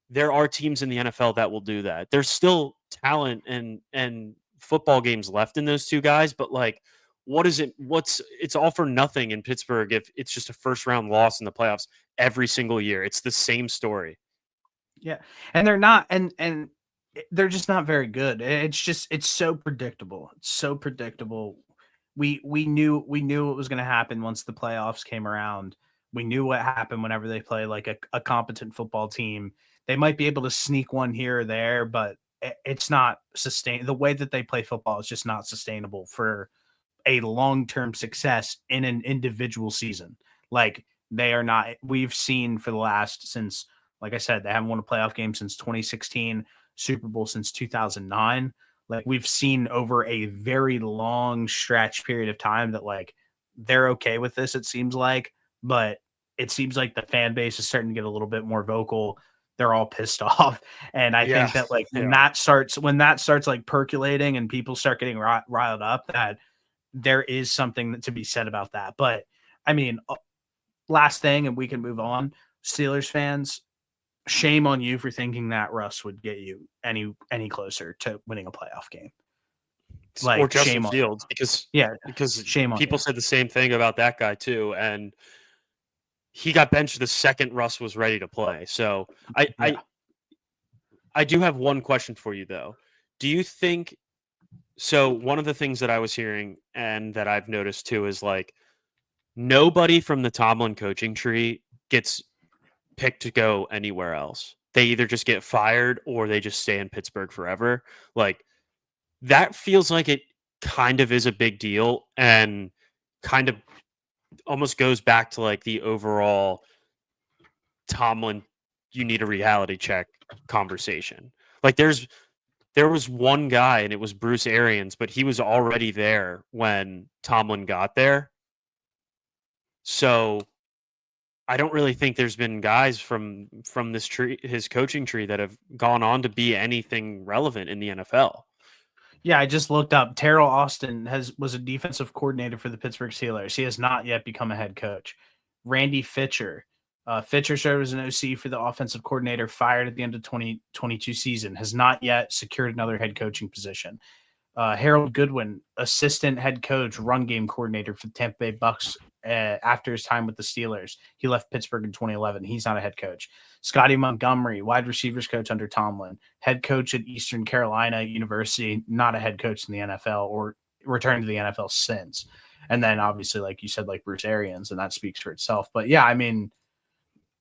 there are teams in the NFL that will do that. There's still talent and football games left in those two guys, but like, it's all for nothing in Pittsburgh if it's just a first round loss in the playoffs every single year. It's the same story. Yeah. And they're not, and they're just not very good. It's so predictable. It's so predictable. We knew what was going to happen once the playoffs came around. We knew what happened whenever they play like a competent football team. They might be able to sneak one here or there, but it's not sustained. The way that they play football is just not sustainable for a long-term success in an individual season. Like, they are not. We've seen for the last, like I said, they haven't won a playoff game since 2016, Super Bowl since 2009. Like we've seen over a very long stretch period of time that like they're okay with this, it seems like, but it seems like the fan base is starting to get a little bit more vocal. They're all pissed off. And I Yeah, think that like when yeah. that starts like percolating and people start getting riled up, that there is something to be said about that. But I mean, last thing, and we can move on. Steelers fans, shame on you for thinking that Russ would get you any closer to winning a playoff game. Or Like Justin shame on you. Fields Yeah, because shame on people you. said the same thing about that guy too, and he got benched the second Russ was ready to play. So I Yeah. I I do have one question for you though. Do you think so? One of the things that I was hearing and that I've noticed too is like nobody from the Tomlin coaching tree gets picked to go anywhere else. They either just get fired or they just stay in Pittsburgh forever. Like that feels like it kind of is a big deal and kind of almost goes back to like the overall Tomlin you need a reality check conversation. Like there was one guy and it was Bruce Arians, but he was already there when Tomlin got there. So I don't really think there's been guys from this tree, his coaching tree, that have gone on to be anything relevant in the NFL. Yeah, I just looked up. Terrell Austin was a defensive coordinator for the Pittsburgh Steelers. He has not yet become a head coach. Randy Fitcher. Fitcher served as an OC for the offensive coordinator, fired at the end of 2022 season, has not yet secured another head coaching position. Harold Goodwin, assistant head coach, run game coordinator for the Tampa Bay Bucks after his time with the Steelers. He left Pittsburgh in 2011. He's not a head coach. Scotty Montgomery, wide receivers coach under Tomlin, head coach at Eastern Carolina University, not a head coach in the NFL or returned to the NFL since. And then obviously, like you said, like Bruce Arians, and that speaks for itself. But yeah, I mean,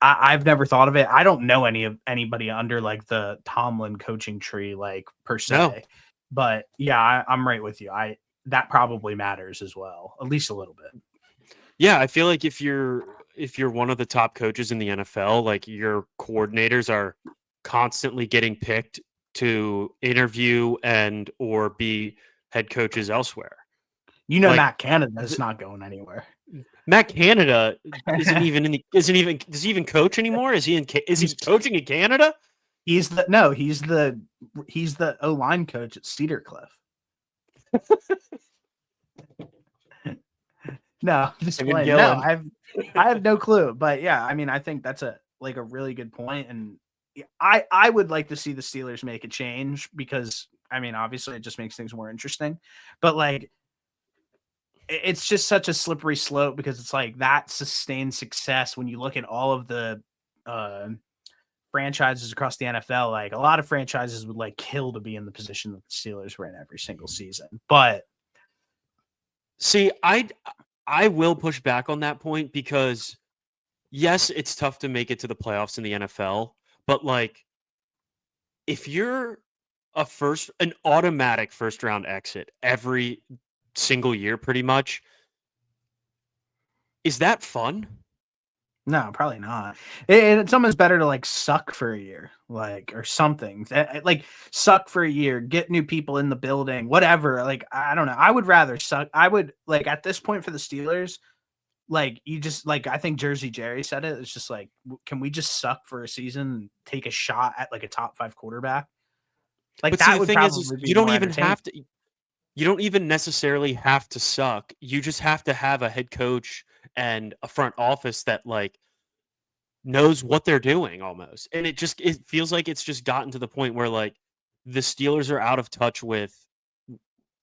I've never thought of it. I don't know anybody under like the Tomlin coaching tree, like per No. se. But yeah, I'm right with you. That probably matters as well, at least a little bit. Yeah, I feel like if you're one of the top coaches in the NFL, like your coordinators are constantly getting picked to interview and or be head coaches elsewhere. You know, Like Matt Canada is not going anywhere. Matt Canada isn't even does he even coach anymore? Is he coaching in Canada? He's the O line coach at Cedar Cliff. No, just playing. No, I have no clue. But yeah, I mean, I think that's a really good point, and I would like to see the Steelers make a change because I mean, obviously, it just makes things more interesting. But like, it's just such a slippery slope because it's like that sustained success when you look at all of the franchises across the NFL. Like a lot of franchises would like kill to be in the position that the Steelers were in every single season. But see, I will push back on that point because yes, it's tough to make it to the playoffs in the NFL, but like if you're an automatic first round exit every single year pretty much, is that fun? no, probably not. It's almost better to like suck for a year, like or something. Like suck for a year, get new people in the building, whatever. Like I don't know. I would rather suck. I would like at this point for the Steelers, like you just like I think Jersey Jerry said it. It's just like, can we just suck for a season and take a shot at like a top 5 quarterback? Like But see, that the would thing is probably be you don't more even entertaining. have to. You don't even necessarily have to suck. You just have to have a head coach and a front office that like knows what they're doing almost. And it feels like it's just gotten to the point where like the Steelers are out of touch with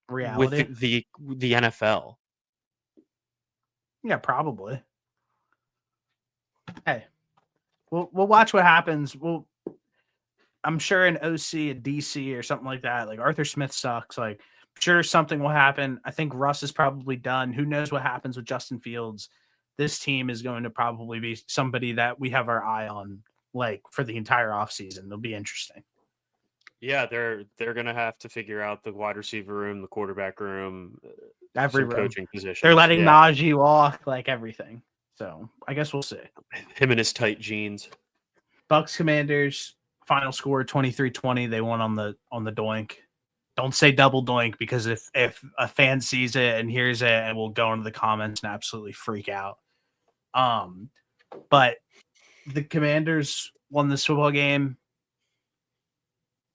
Reality. the NFL. Yeah, probably. Hey, we'll watch what happens. I'm sure an OC, a DC, or something like that. Like Arthur Smith sucks. Like, I'm sure something will happen. I think Russ is probably done. Who knows what happens with Justin Fields? This team is going to probably be somebody that we have our eye on, like for the entire offseason. It'll be interesting. Yeah, they're gonna have to figure out the wide receiver room, the quarterback room, Every some room. coaching positions. They're letting Yeah. Najee walk, like everything. So I guess we'll see. Him and his tight jeans. Bucks Commanders final score 23-20. They won on the doink. Don't say double doink, because if a fan sees it and hears it, and will go into the comments and absolutely freak out. But the Commanders won this football game.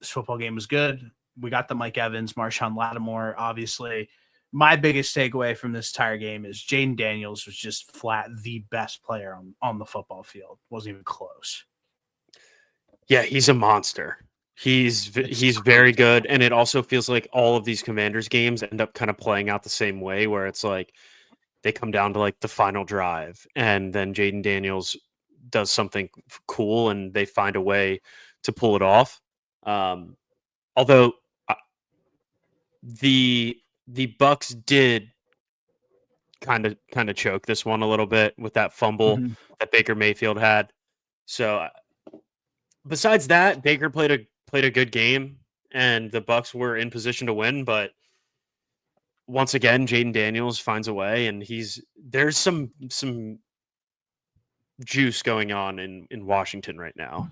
This football game was good. We got the Mike Evans, Marshawn Lattimore. Obviously, my biggest takeaway from this entire game is Jaden Daniels was just flat the best player on the football field. Wasn't even close. Yeah, he's a monster. He's very good, and it also feels like all of these Commanders games end up kind of playing out the same way, where it's like they come down to like the final drive, and then Jaden Daniels does something cool, and they find a way to pull it off. Although the Bucks did kind of choke this one a little bit with that fumble that Baker Mayfield had. So besides that, Baker played a good game, and the Bucks were in position to win. But once again, Jaden Daniels finds a way, and there's some juice going on in Washington right now.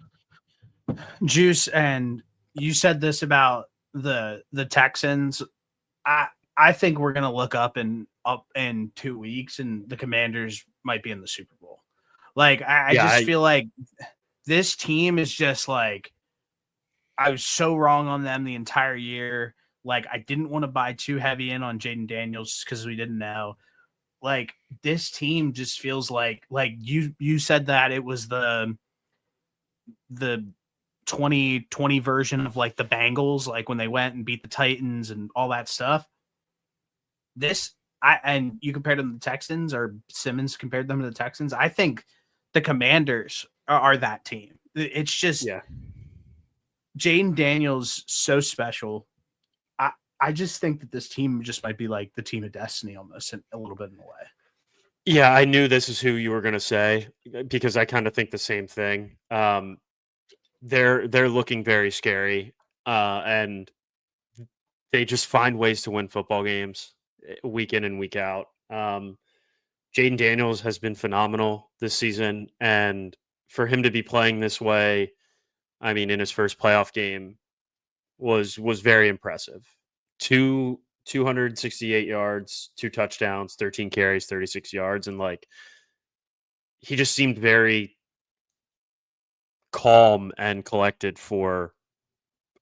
Juice, and you said this about the Texans. I think we're gonna look up in 2 weeks, and the Commanders might be in the Super Bowl. Like I feel like this team is just like, I was so wrong on them the entire year. Like, I didn't want to buy too heavy in on Jaden Daniels because we didn't know. Like, this team just feels like you said that it was the 2020 version of like the Bengals, like when they went and beat the Titans and all that stuff. And you compared them to the Texans, or Simmons compared them to the Texans. I think the Commanders are that team. It's just, Jaden Daniels so special. I just think that this team just might be like the team of destiny almost, a little bit in a way. Yeah, I knew this is who you were going to say, because I kind of think the same thing. They're looking very scary, and they just find ways to win football games week in and week out. Jaden Daniels has been phenomenal this season, and for him to be playing this way, I mean, in his first playoff game, was very impressive. 268 yards, 2 touchdowns, 13 carries, 36 yards, and like he just seemed very calm and collected for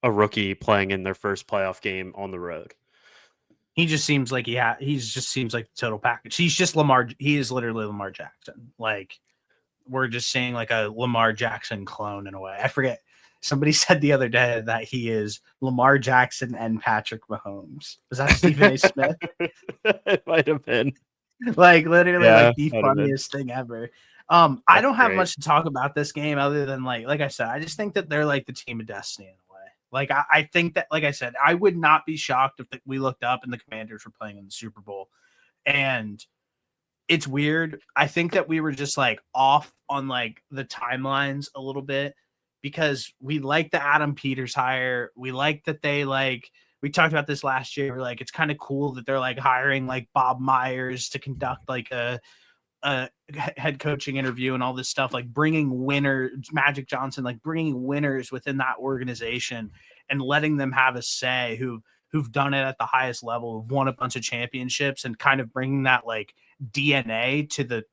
a rookie playing in their first playoff game on the road. He just seems like he just seems like the total package. He's just Lamar. He is literally Lamar Jackson. Like, we're just seeing like a Lamar Jackson clone in a way. I forget. Somebody said the other day that he is Lamar Jackson and Patrick Mahomes. Was that Stephen A. Smith? It might have been. Like, literally, like the funniest thing ever. I don't have much to talk about this game other than like I said, I just think that they're like the team of destiny in a way. Like, I think that, like I said, I would not be shocked if we looked up and the Commanders were playing in the Super Bowl. And it's weird. I think that we were just like off on like the timelines a little bit, because we like the Adam Peters hire. We like that we talked about this last year. We're like, it's kind of cool that they're like hiring like Bob Myers to conduct like a head coaching interview and all this stuff, like bringing Magic Johnson, like bringing winners within that organization and letting them have a say, who've done it at the highest level, who've won a bunch of championships, and kind of bringing that like DNA to the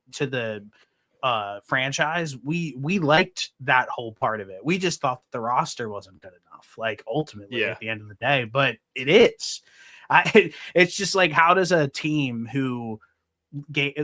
franchise. We liked that whole part of it. We just thought that the roster wasn't good enough, like ultimately at the end of the day, but it is. It's just like, how does a team who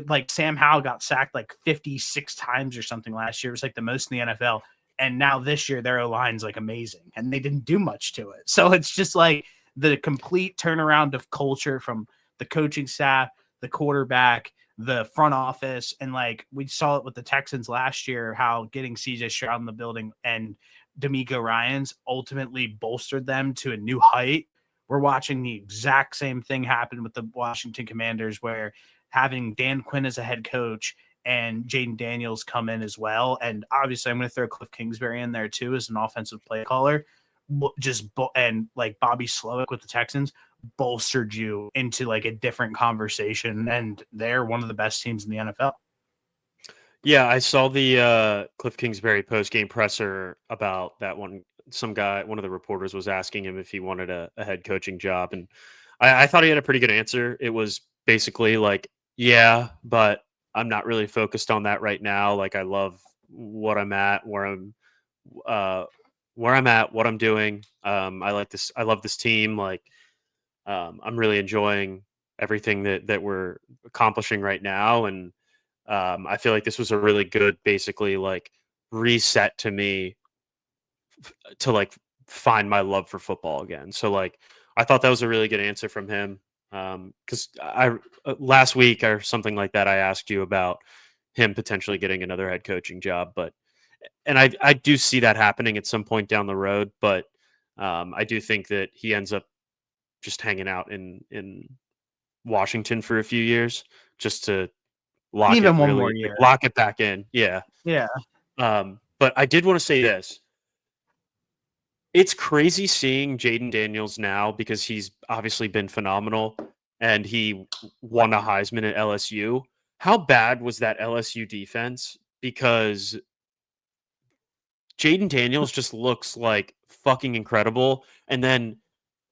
like Sam Howell got sacked like 56 times or something last year, it was like the most in the NFL, and now this year their O-line's like amazing and they didn't do much to it. So it's just like the complete turnaround of culture from the coaching staff, the quarterback, the front office. And like we saw it with the Texans last year, how getting CJ Stroud in the building and D'Amico Ryans ultimately bolstered them to a new height. We're watching the exact same thing happen with the Washington Commanders, where having Dan Quinn as a head coach and Jaden Daniels come in as well. And obviously I'm going to throw Cliff Kingsbury in there too as an offensive play caller. And like Bobby Slowick with the Texans bolstered you into like a different conversation, and they're one of the best teams in the NFL. Yeah, I saw the Cliff Kingsbury post-game presser about that one some guy, one of the reporters was asking him if he wanted a head coaching job, and I thought he had a pretty good answer. It was basically like, yeah, but I'm not really focused on that right now. Like, I love what I'm at, uh, where I'm at, what I'm doing. I like this. I love this team. Like, I'm really enjoying everything that we're accomplishing right now, and I feel like this was a really good, basically like reset to me to like find my love for football again. So like I thought that was a really good answer from him. Because I last week or something like that, I asked you about him potentially getting another head coaching job, but and I do see that happening at some point down the road, but I do think that he ends up just hanging out in Washington for a few years just to Even one more year. lock it back in. Yeah. Yeah. But I did want to say this. It's crazy seeing Jaden Daniels now because he's obviously been phenomenal and he won a Heisman at LSU. How bad was that LSU defense? Because Jaden Daniels just looks like fucking incredible. And then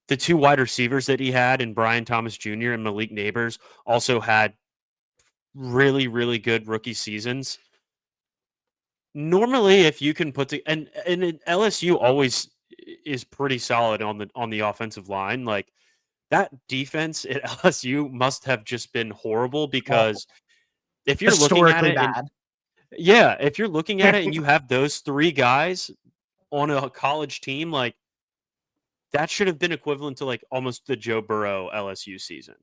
the two wide receivers that he had in Brian Thomas Jr. and Malik Neighbors also had really, really good rookie seasons. Normally, if you can put and LSU always is pretty solid on the offensive line. Like that defense at LSU must have just been horrible because if you're looking at Historically it, bad. yeah, if you're looking at it and you have those three guys on a college team, like that should have been equivalent to like almost the Joe Burrow LSU season.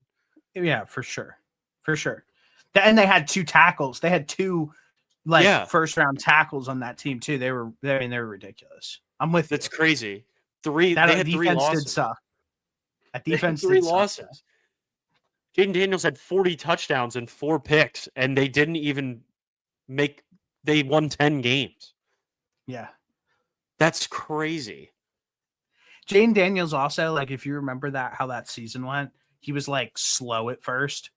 Yeah, for sure. For sure. And they had two tackles. They had two first round tackles on that team too. They were ridiculous. I'm with you. That's crazy. They had three losses. Did suck. That defense three did losses. Suck, Jaden Daniels had 40 touchdowns and 4 picks, and they didn't even they won 10 games. Yeah. That's crazy. Jaden Daniels also, like, if you remember how that season went, he was like slow at first.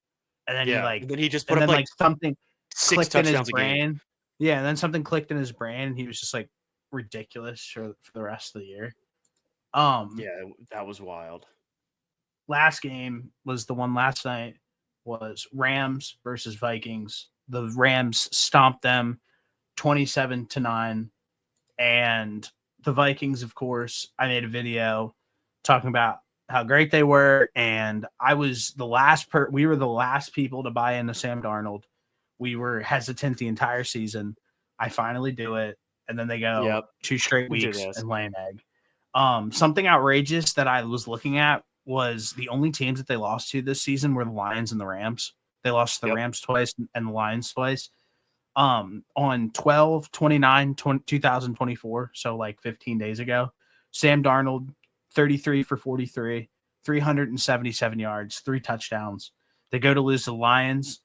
And then he just put up like something 6 touchdowns a game. Yeah, and then something clicked in his brain and he was just like ridiculous for the rest of the year. Yeah, that was wild. Last game was the one last night was Rams versus Vikings. The Rams stomped them 27-9. And the Vikings, of course, I made a video talking about how great they were. And I was we were the last people to buy into Sam Darnold. We were hesitant the entire season. I finally do it. And then they go 2 straight weeks and lay an egg. Something outrageous that I was looking at was the only teams that they lost to this season were the Lions and the Rams. They lost to the Rams twice and the Lions twice. On 12/29/2024, so like 15 days ago, Sam Darnold 33 for 43, 377 yards, 3 touchdowns. They go to lose to the Lions,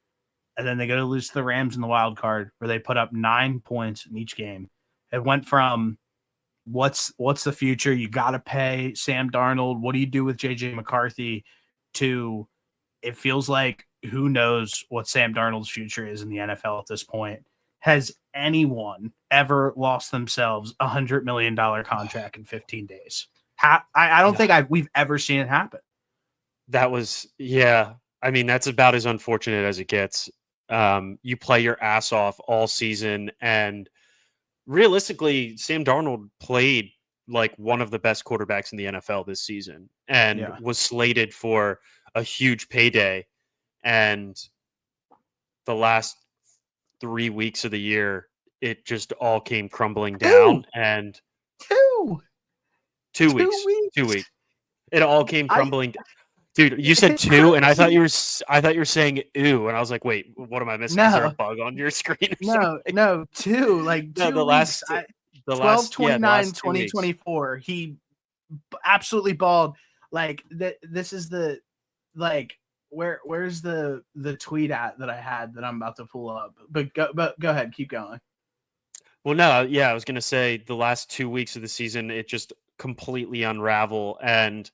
and then they go to lose to the Rams in the wild card, where they put up 9 points in each game. It went from what's the future? You got to pay Sam Darnold. What do you do with JJ McCarthy? To it feels like who knows what Sam Darnold's future is in the NFL at this point. Has anyone ever lost themselves $100 million contract in 15 days? I don't think we've ever seen it happen. That was, yeah. I mean, that's about as unfortunate as it gets. You play your ass off all season, and realistically, Sam Darnold played like one of the best quarterbacks in the NFL this season and was slated for a huge payday. And the last 3 weeks of the year, it just all came crumbling down. And 2 weeks. 2 weeks. It all came crumbling down. Dude, you said 2, and I thought you were saying "ooh," and I was like, "Wait, what am I missing? Is there a bug on your screen?" No, 2. Like 2 the weeks. last 12/29/2024. He absolutely balled. Like this is the where's the tweet at that I had that I'm about to pull up. But go ahead, keep going. Well, no, yeah, I was gonna say the last 2 weeks of the season, it just completely unravel, and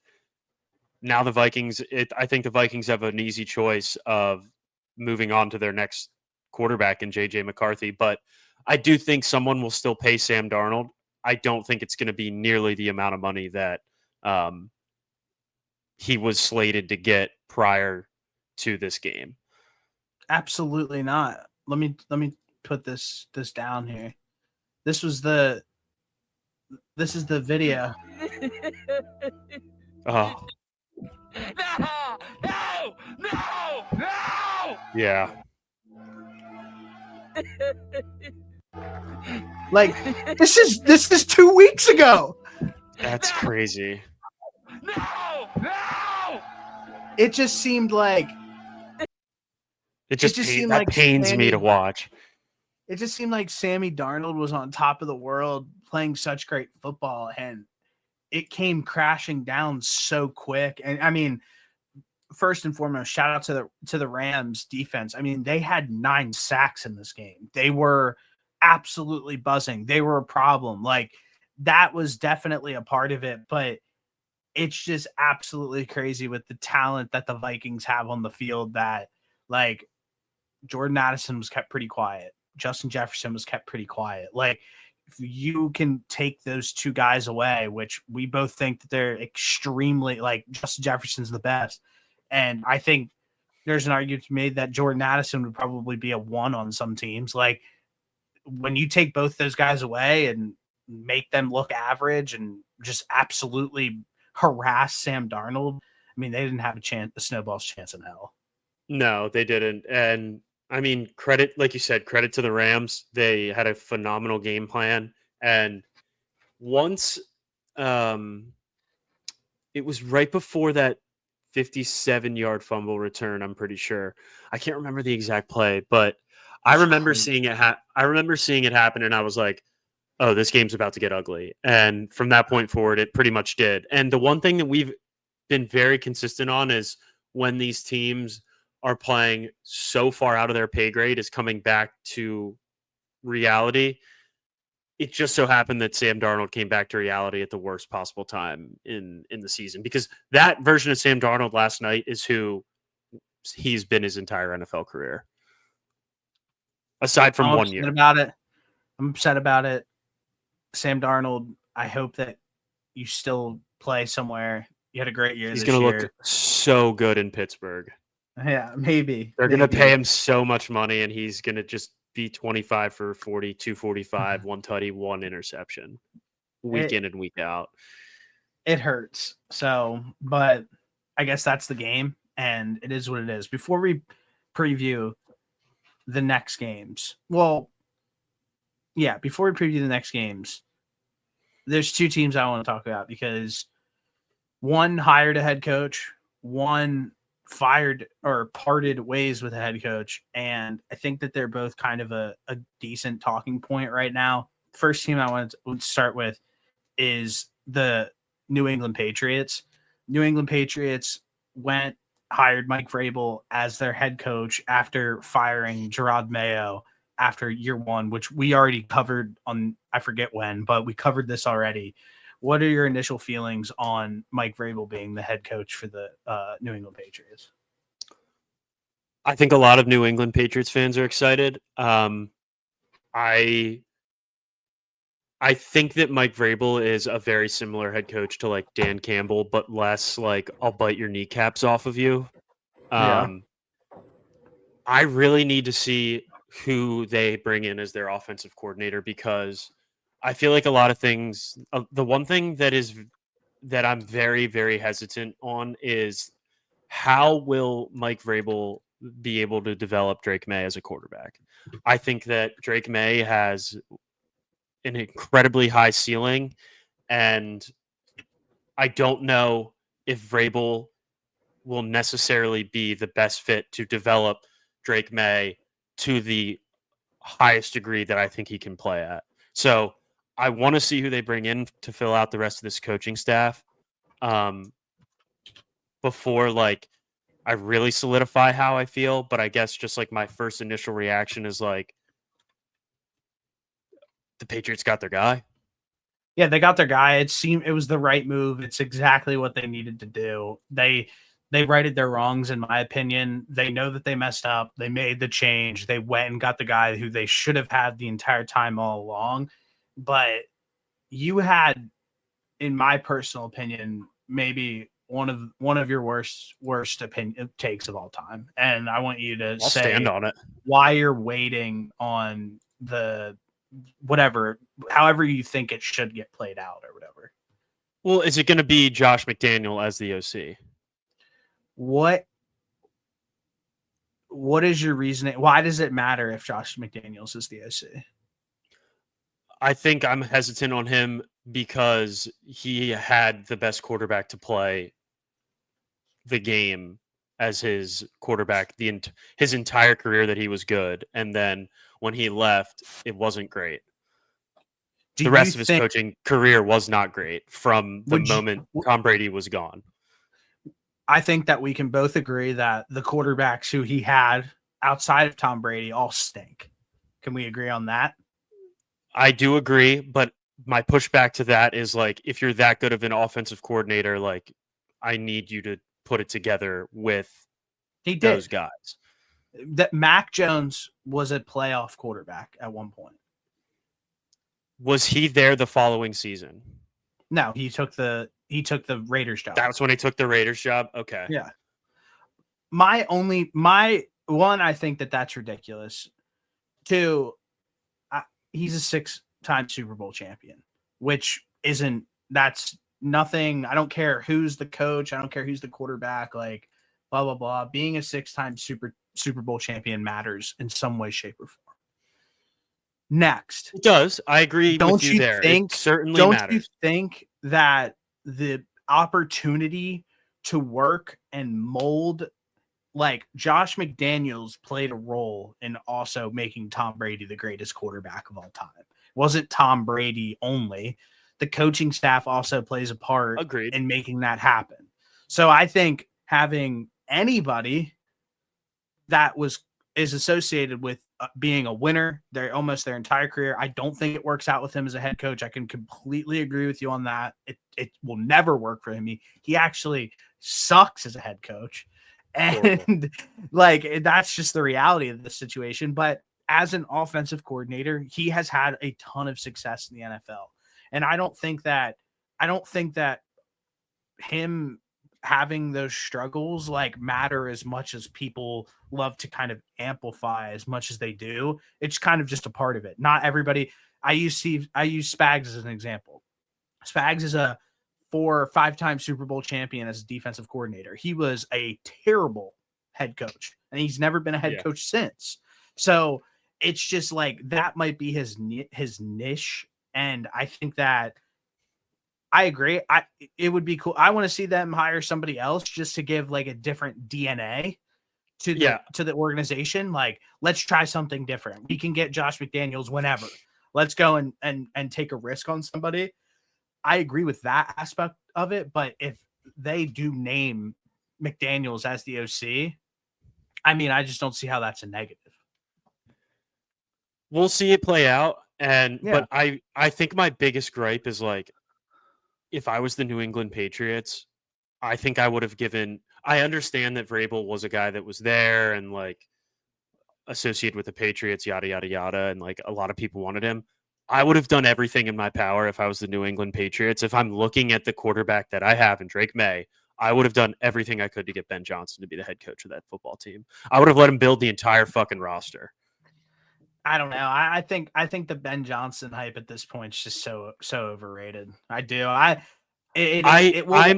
now the Vikings. I think the Vikings have an easy choice of moving on to their next quarterback in JJ McCarthy, but I do think someone will still pay Sam Darnold. I don't think it's going to be nearly the amount of money that he was slated to get prior to this game. Absolutely not. Let me put this down here. This is the video. Oh. No! Yeah. Like this is 2 weeks ago. That's crazy. No! It just seemed like It just seemed like pains me to watch. It just seemed like Sammy Darnold was on top of the world playing such great football, and it came crashing down so quick. And I mean, first and foremost, shout out to the Rams defense. I mean, they had 9 sacks in this game. They were absolutely buzzing. They were a problem. Like, that was definitely a part of it, but it's just absolutely crazy with the talent that the Vikings have on the field that, like, Jordan Addison was kept pretty quiet. Justin Jefferson was kept pretty quiet. Like, if you can take those 2 guys away, which we both think that they're extremely, like, Justin Jefferson's the best. And I think there's an argument made that Jordan Addison would probably be a 1 on some teams. Like, when you take both those guys away and make them look average and just absolutely harass Sam Darnold, I mean, they didn't have a snowball's chance in hell. No, they didn't. And I mean, credit, like you said, credit to the Rams. They had a phenomenal game plan. And once it was right before that 57-yard fumble return, I'm pretty sure. I can't remember the exact play, but I remember seeing it happen, and I was like, oh, this game's about to get ugly. And from that point forward, it pretty much did. And the one thing that we've been very consistent on is when these teams are playing so far out of their pay grade is coming back to reality. It just so happened that Sam Darnold came back to reality at the worst possible time in the season, because that version of Sam Darnold last night is who he's been his entire NFL career. Aside from 1 year. I'm upset about it. Sam Darnold, I hope that you still play somewhere. You had a great year. He's going to look so good in Pittsburgh. Yeah, maybe. They're going to pay him so much money, and he's going to just be 25 for 40, 245, 1 tutty, 1 interception, week in and week out. It hurts. So, but I guess that's the game, and it is what it is. Before we preview the next games, before we preview the next games, there's 2 teams I want to talk about, because one hired a head coach, one fired or parted ways with a head coach, and I think that they're both kind of a decent talking point right now. First team I want to start with is the New England Patriots. New England Patriots hired Mike Vrabel as their head coach after firing Gerard Mayo after year 1, which we already covered on, I forget when, but we covered this already. What are your initial feelings on Mike Vrabel being the head coach for the New England Patriots? I think a lot of New England Patriots fans are excited. I think that Mike Vrabel is a very similar head coach to like Dan Campbell, but less like, I'll bite your kneecaps off of you. I really need to see who they bring in as their offensive coordinator, because I feel like a lot of things, the one thing that I'm very, very hesitant on is how will Mike Vrabel be able to develop Drake May as a quarterback. I think that Drake May has an incredibly high ceiling, and I don't know if Vrabel will necessarily be the best fit to develop Drake May to the highest degree that I think he can play at. So I want to see who they bring in to fill out the rest of this coaching staff before like I really solidify how I feel. But I guess just like my first initial reaction is like, the Patriots got their guy. Yeah, they got their guy. It was the right move. It's exactly what they needed to do. They righted their wrongs, in my opinion. They know that they messed up. They made the change. They went and got the guy who they should have had the entire time all along. But you had, in my personal opinion, maybe one of your worst opinion takes of all time, and I want you to I'll stand say on it. why you're waiting on the whatever, however you think it should get played out or whatever. Well, is it going to be Josh McDaniel as the OC? What is your reasoning? Why does it matter if Josh McDaniels is the OC? I think I'm hesitant on him because he had the best quarterback to play the game as his quarterback his entire career that he was good, and then when he left, it wasn't great. The rest of his coaching career was not great from the moment Tom Brady was gone. I think that we can both agree that the quarterbacks who he had outside of Tom Brady all stink. Can we agree on that? I do agree, but my pushback to that is like, if you're that good of an offensive coordinator, like, I need you to put it together with those guys. That Mac Jones was a playoff quarterback at one point. Was he there the following season? No, he took the Raiders job. That's when he took the Raiders job. Okay. Yeah. My one, I think that's ridiculous. Two, he's a 6-time Super Bowl champion, which that's nothing. I don't care who's the coach. I don't care who's the quarterback, like blah, blah, blah. Being a 6-time Super Bowl champion matters in some way, shape, or form. Next. It does. I agree with you there. It certainly matters. Don't you think that the opportunity to work and mold, like Josh McDaniels played a role in also making Tom Brady the greatest quarterback of all time? It wasn't Tom Brady only. The coaching staff also plays a part in making that happen. So I think having anybody that is associated with being a winner almost their entire career, I don't think it works out with him as a head coach. I can completely agree with you on that. It will never work for him. He actually sucks as a head coach. And like, that's just the reality of the situation. But as an offensive coordinator, he has had a ton of success in the NFL. And I don't think that him having those struggles like matter as much as people love to kind of amplify as much as they do. It's kind of just a part of it. Not everybody. I use Spags as an example. Spags is a 4 or 5-time Super Bowl champion as a defensive coordinator. He was a terrible head coach, and he's never been a head coach since. So it's just like, that might be his niche. And I think that I agree. It would be cool. I want to see them hire somebody else just to give like a different DNA to the organization. Like, let's try something different. We can get Josh McDaniels whenever. Let's go and take a risk on somebody. I agree with that aspect of it, but if they do name McDaniels as the OC, I mean, I just don't see how that's a negative. We'll see it play out. But I think my biggest gripe is, like, if I was the New England Patriots, I think I would have I understand that Vrabel was a guy that was there and like associated with the Patriots, yada, yada, yada. And like, a lot of people wanted him. I would have done everything in my power if I was the New England Patriots. If I'm looking at the quarterback that I have in Drake May, I would have done everything I could to get Ben Johnson to be the head coach of that football team. I would have let him build the entire fucking roster. I don't know. I think the Ben Johnson hype at this point is just so overrated. I do. I'm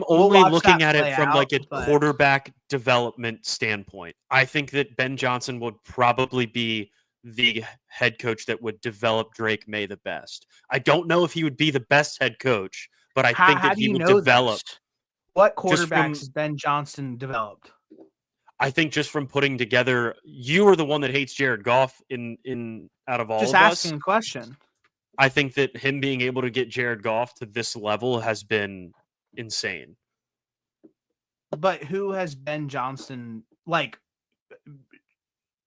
only looking at it from like a quarterback development standpoint. I think that Ben Johnson would probably be the head coach that would develop Drake May the best. I don't know if he would be the best head coach, but I think that he would develop. What quarterbacks has Ben Johnson developed? I think just from putting together, you are the one that hates Jared Goff in out of all just of us. Just asking a question. I think that him being able to get Jared Goff to this level has been insane. But who has Ben Johnson, like,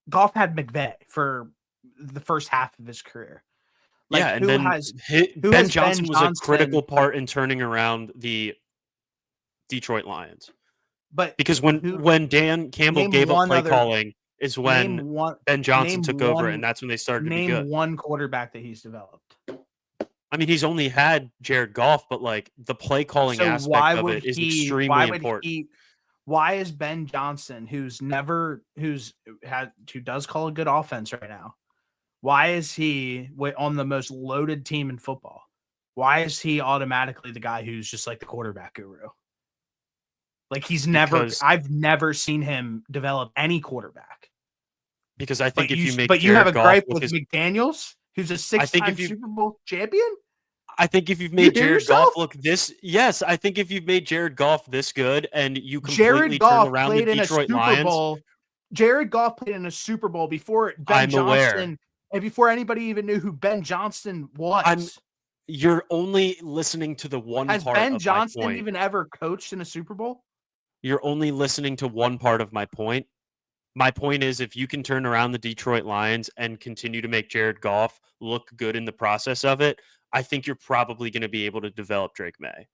Goff had McVay for the first half of his career. Like, and then Ben Johnson was a critical part in turning around the Detroit Lions. But because when Dan Campbell gave up play calling is when Ben Johnson took over, and that's when they started to be good. Name one quarterback that he's developed. I mean, he's only had Jared Goff, but like the play calling So aspect of it is extremely important. Why is Ben Johnson, who does call a good offense right now, why is he on the most loaded team in football? Why is he automatically the guy who's just like the quarterback guru? Like I've never seen him develop any quarterback. Because I think you have a gripe with McDaniels, who's a 6-time Super Bowl champion. I think if you've made Jared Goff look this, yes, I think if you've made Jared Goff this good and you completely turn around the Detroit Lions. Jared Goff played in a Super Bowl before Ben Johnson and before anybody even knew who Ben Johnson was. You're only listening to the one part of my point. Has Ben Johnson even ever coached in a Super Bowl? You're only listening to one part of my point. My point is, if you can turn around the Detroit Lions and continue to make Jared Goff look good in the process of it, I think you're probably going to be able to develop Drake May.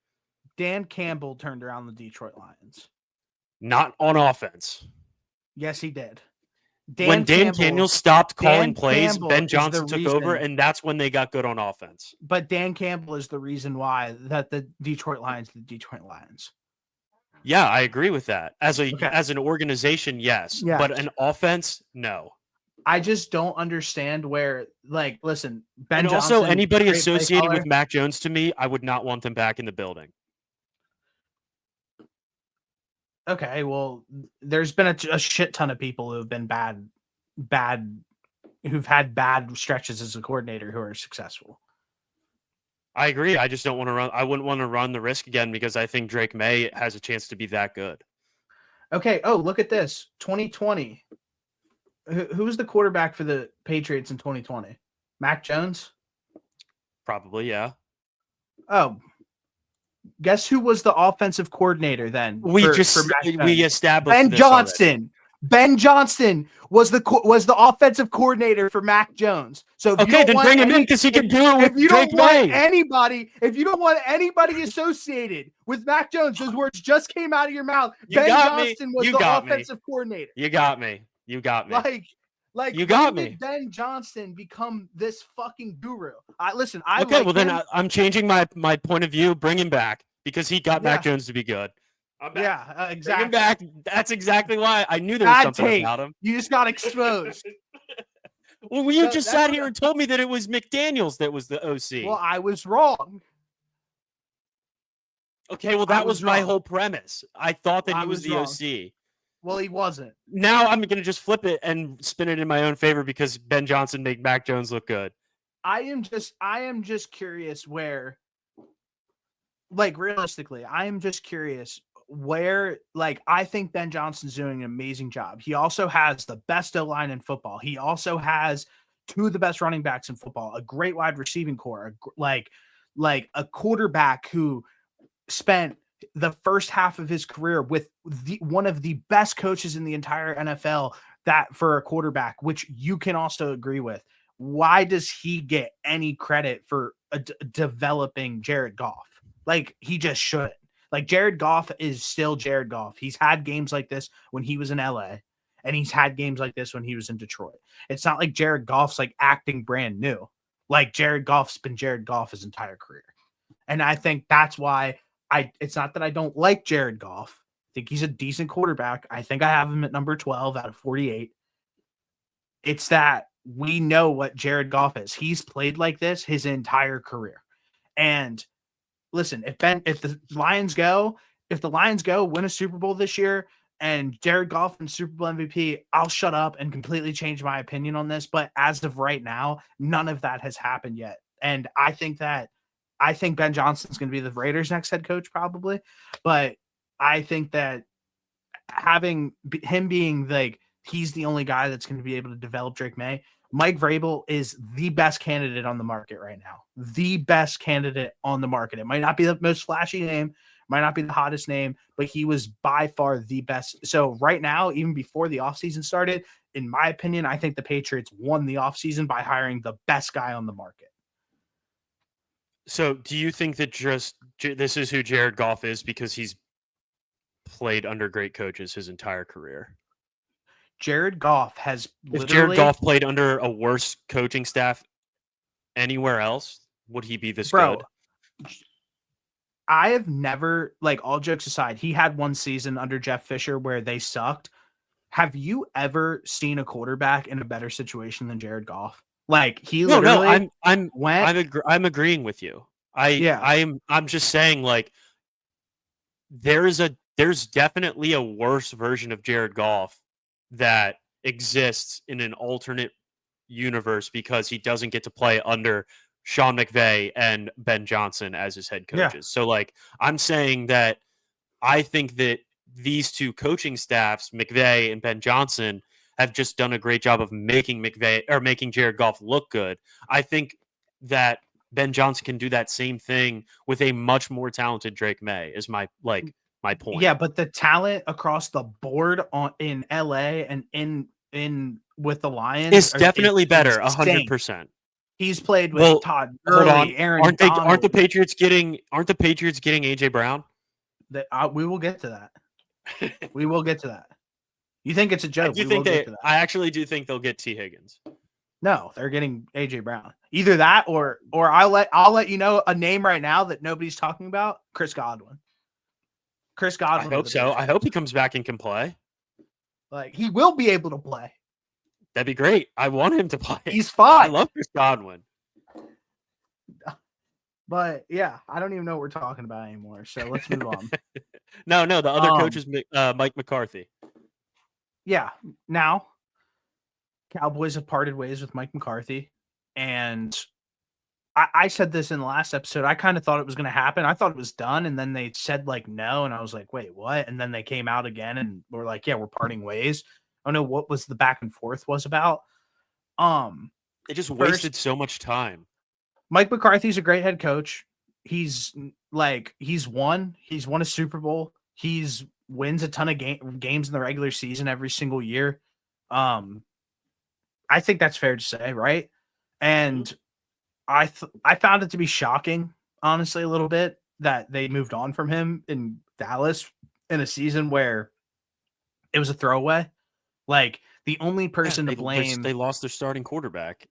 Dan Campbell turned around the Detroit Lions. Not on offense. Yes, he did. When Dan Campbell stopped calling plays, Ben Johnson took over, and that's when they got good on offense. But Dan Campbell is the reason why that the Detroit Lions. Yeah, I agree with that. As an organization, yes. Yeah. But an offense, no. I just don't understand where, like, listen, Ben and Johnson. Also, anybody associated with Mac Jones, to me, I would not want them back in the building. Okay, well, there's been a shit ton of people who have been who've had bad stretches as a coordinator who are successful. I agree. I just don't want to run. I wouldn't want to run the risk again because I think Drake May has a chance to be that good. Okay. Oh, look at this. 2020. Who was the quarterback for the Patriots in 2020? Mac Jones? Probably, yeah. Oh, guess who was the offensive coordinator then? We established Ben Johnson. Already. Ben Johnson was the offensive coordinator for Mac Jones. So then bring him in because he can do it with Drake May. If you don't want anybody associated with Mac Jones, those words just came out of your mouth. Ben Johnson was the offensive coordinator. You got me. Like you got me. Did Ben Johnson become this fucking guru? Then I'm changing my point of view. Bring him back because he got Mac Jones to be good. Yeah, exactly. Bring him back. That's exactly why I knew there was something about him. You just got exposed. Well, you just sat here and told me that it was McDaniels that was the OC. Well, I was wrong. Okay, well, that was my whole premise. I thought that he was the OC. Well, he wasn't. Now I'm going to just flip it and spin it in my own favor because Ben Johnson made Mac Jones look good. I am just curious where, like, realistically, I am just curious where, like, I think Ben Johnson's doing an amazing job. He also has the best O-line in football. He also has two of the best running backs in football, a great wide receiving core, like a quarterback who spent the first half of his career with one of the best coaches in the entire NFL that for a quarterback, which you can also agree with. Why does he get any credit for developing Jared Goff? Like, he just shouldn't. Like, Jared Goff is still Jared Goff. He's had games like this when he was in LA, and he's had games like this when he was in Detroit. It's not like Jared Goff's like acting brand new. Like, Jared Goff's been Jared Goff his entire career. And I think that's why it's not that I don't like Jared Goff. I think he's a decent quarterback. I think I have him at number 12 out of 48. It's that we know what Jared Goff is. He's played like this his entire career. And listen, if the Lions go win a Super Bowl this year and Jared Goff wins Super Bowl MVP, I'll shut up and completely change my opinion on this. But as of right now, none of that has happened yet. And I think Ben Johnson's going to be the Raiders' next head coach probably. But I think that having him being like, he's the only guy that's going to be able to develop Drake May. Mike Vrabel is the best candidate on the market right now. The best candidate on the market. It might not be the most flashy name, might not be the hottest name, but he was by far the best. So right now, even before the offseason started, in my opinion, I think the Patriots won the offseason by hiring the best guy on the market. So do you think that just this is who Jared Goff is because he's played under great coaches his entire career? Jared Goff has If Jared Goff played under a worse coaching staff anywhere else, would he be this Bro, good? I have never, like, all jokes aside, he had one season under Jeff Fisher where they sucked. Have you ever seen a quarterback in a better situation than Jared Goff? Like, he No, literally I'm went, I'm agreeing with you. yeah, I'm just saying, like, there's definitely a worse version of Jared Goff that exists in an alternate universe because he doesn't get to play under Sean McVay and Ben Johnson as his head yeah. coaches. So, like, I'm saying that I think that these two coaching staffs, McVay and Ben Johnson, have just done a great job of making Jared Goff look good. I think that Ben Johnson can do that same thing with a much more talented Drake May. Is my point. Yeah, but the talent across the board in LA and in with the Lions Is is definitely better, insane. 100%. He's played with Well, Todd hold on. Gurley, Aaron Aren't Donald. the Patriots getting AJ Brown? We will get to that. We will get to that. You think it's a joke? I actually do think they'll get T. Higgins. No, they're getting AJ Brown. Either that or I'll let you know a name right now that nobody's talking about. Chris Godwin. Chris Godwin. I hope so. I hope he comes back and can play. Like, he will be able to play. That'd be great. I want him to play. He's fine. I love Chris Godwin. But yeah, I don't even know what we're talking about anymore. So let's move on. No, the other coach is Mike McCarthy. Yeah. Now, Cowboys have parted ways with Mike McCarthy. And I said this in the last episode. I kind of thought it was going to happen. I thought it was done. And then they said, like, no. And I was like, wait, what? And then they came out again and were like, yeah, we're parting ways. I don't know what was the back and forth was about. They just wasted so much time. Mike McCarthy's a great head coach. He's won a Super Bowl. He's wins a ton of games in the regular season every single year. I think that's fair to say, right? And I found it to be shocking, honestly, a little bit that they moved on from him in Dallas in a season where it was a throwaway. Like, the only person to blame, they lost their starting quarterback.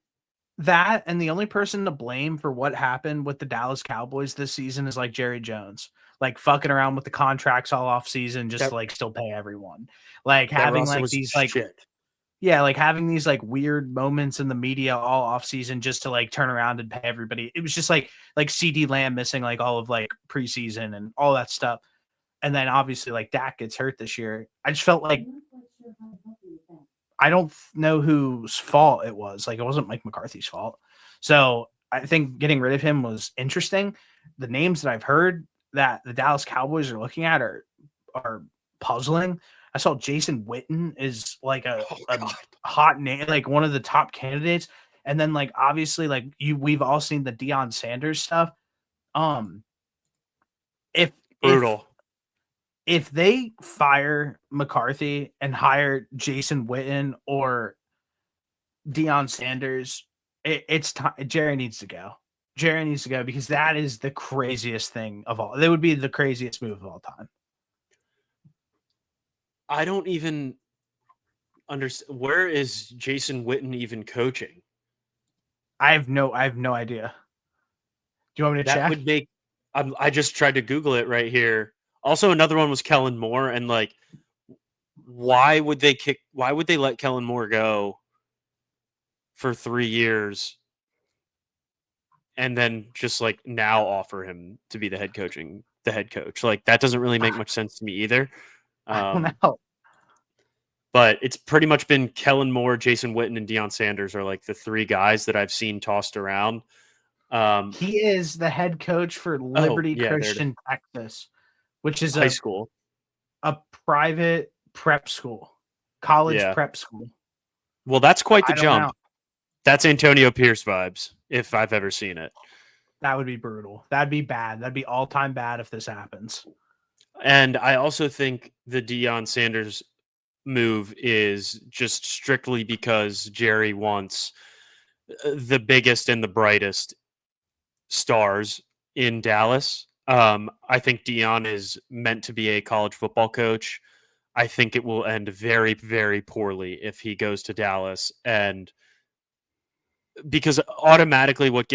That, and the only person to blame for what happened with the Dallas Cowboys this season is like Jerry Jones, like fucking around with the contracts all off season just to like still pay everyone. Like having like these like shit. Yeah, like having these like weird moments in the media all off season just to like turn around and pay everybody. It was just like CD Lamb missing like all of like preseason and all that stuff. And then obviously like Dak gets hurt this year. I just felt like I don't know whose fault it was. Like, it wasn't Mike McCarthy's fault. So I think getting rid of him was interesting. The names that I've heard that the Dallas Cowboys are looking at are puzzling. I saw Jason Witten is like a hot name, like one of the top candidates. And then like, obviously like we've all seen the Deion Sanders stuff. If they fire McCarthy and hire Jason Witten or Deion Sanders, it's time. Jerry needs to go. Jerry needs to go because that is the craziest thing of all. That would be the craziest move of all time. I don't even understand. Where is Jason Witten even coaching? I have no idea. Do you want me to check? That would make. I just tried to Google it right here. Also, another one was Kellen Moore, and like, why would they let Kellen Moore go for 3 years, and then just like now offer him to be the head coach? Like, that doesn't really make much sense to me either. I don't know. But it's pretty much been Kellen Moore, Jason Witten, and Deion Sanders are like the three guys that I've seen tossed around. He is the head coach for Liberty Christian Texas, which is high school, a private prep school, college prep school. Well, that's quite the jump. That's Antonio Pierce vibes, if I've ever seen it. That would be brutal. That'd be bad. That'd be all-time bad if this happens. And I also think the Deion Sanders move is just strictly because Jerry wants the biggest and the brightest stars in Dallas. I think Deion is meant to be a college football coach. I think it will end very, very poorly if he goes to Dallas, and because automatically what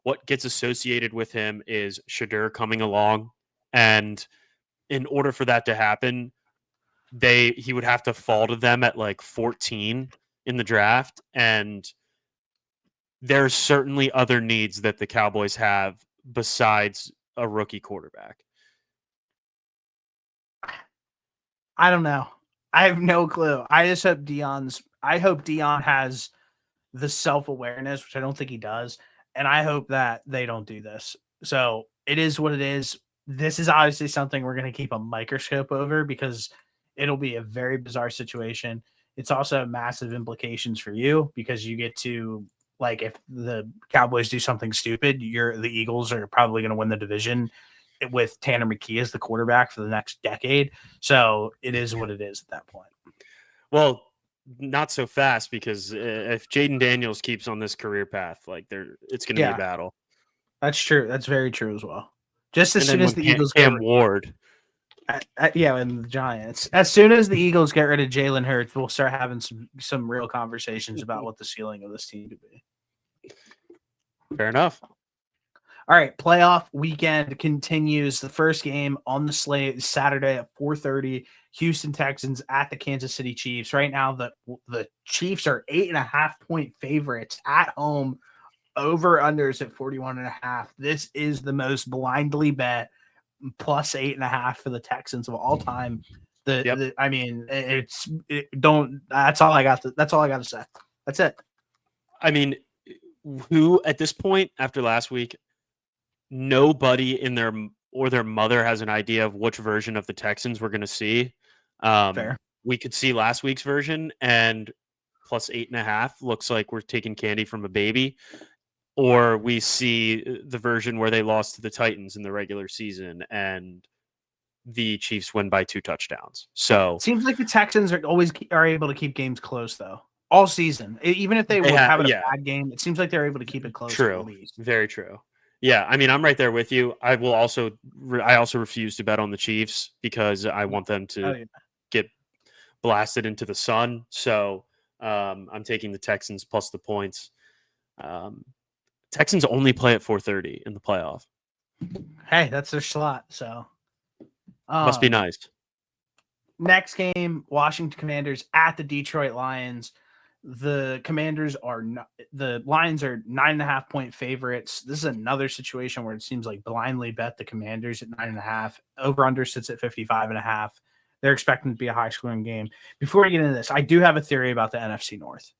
what gets associated with him is Shadur coming along. And in order for that to happen, he would have to fall to them at like 14 in the draft. And there's certainly other needs that the Cowboys have besides a rookie quarterback. I don't know. I have no clue. I hope Dion has the self-awareness, which I don't think he does. And I hope that they don't do this. So it is what it is. This is obviously something we're going to keep a microscope over because it'll be a very bizarre situation. It's also massive implications for you because you get to, like, if the Cowboys do something stupid, the Eagles are probably going to win the division with Tanner McKee as the quarterback for the next decade. So it is what it is at that point. Well, not so fast because if Jaden Daniels keeps on this career path, like it's going to be a battle. That's true. That's very true as well. Just as and soon as the Eagles Cam Ward, and the Giants, as soon as the Eagles get rid of Jalen Hurts, we'll start having some real conversations about what the ceiling of this team could be. Fair enough. All right, playoff weekend continues. The first game on the slate is Saturday at 4:30. Houston Texans at the Kansas City Chiefs. Right now, the Chiefs are 8.5-point favorites at home. Over-unders at 41.5. This is the most blindly bet plus 8.5 for the Texans of all time. I mean, that's all I got. That's all I got to say. That's it. I mean, who at this point after last week, nobody in their mother has an idea of which version of the Texans we're going to see. Fair. We could see last week's version, and plus 8.5 looks like we're taking candy from a baby. Or we see the version where they lost to the Titans in the regular season and the Chiefs win by 2 touchdowns. So it seems like the Texans are able to keep games close though all season. Even if they would have a bad game, it seems like they're able to keep it close. True. At least. Very true. Yeah, I mean, I'm right there with you. I also refuse to bet on the Chiefs because I want them to get blasted into the sun. So I'm taking the Texans plus the points. Texans only play at 4:30 in the playoff. Hey, that's their slot. So must be nice. Next game, Washington Commanders at the Detroit Lions. The Lions are 9.5-point favorites. This is another situation where it seems like blindly bet the Commanders at 9.5. Over-under sits at 55.5. They're expecting to be a high-scoring game. Before I get into this, I do have a theory about the NFC North.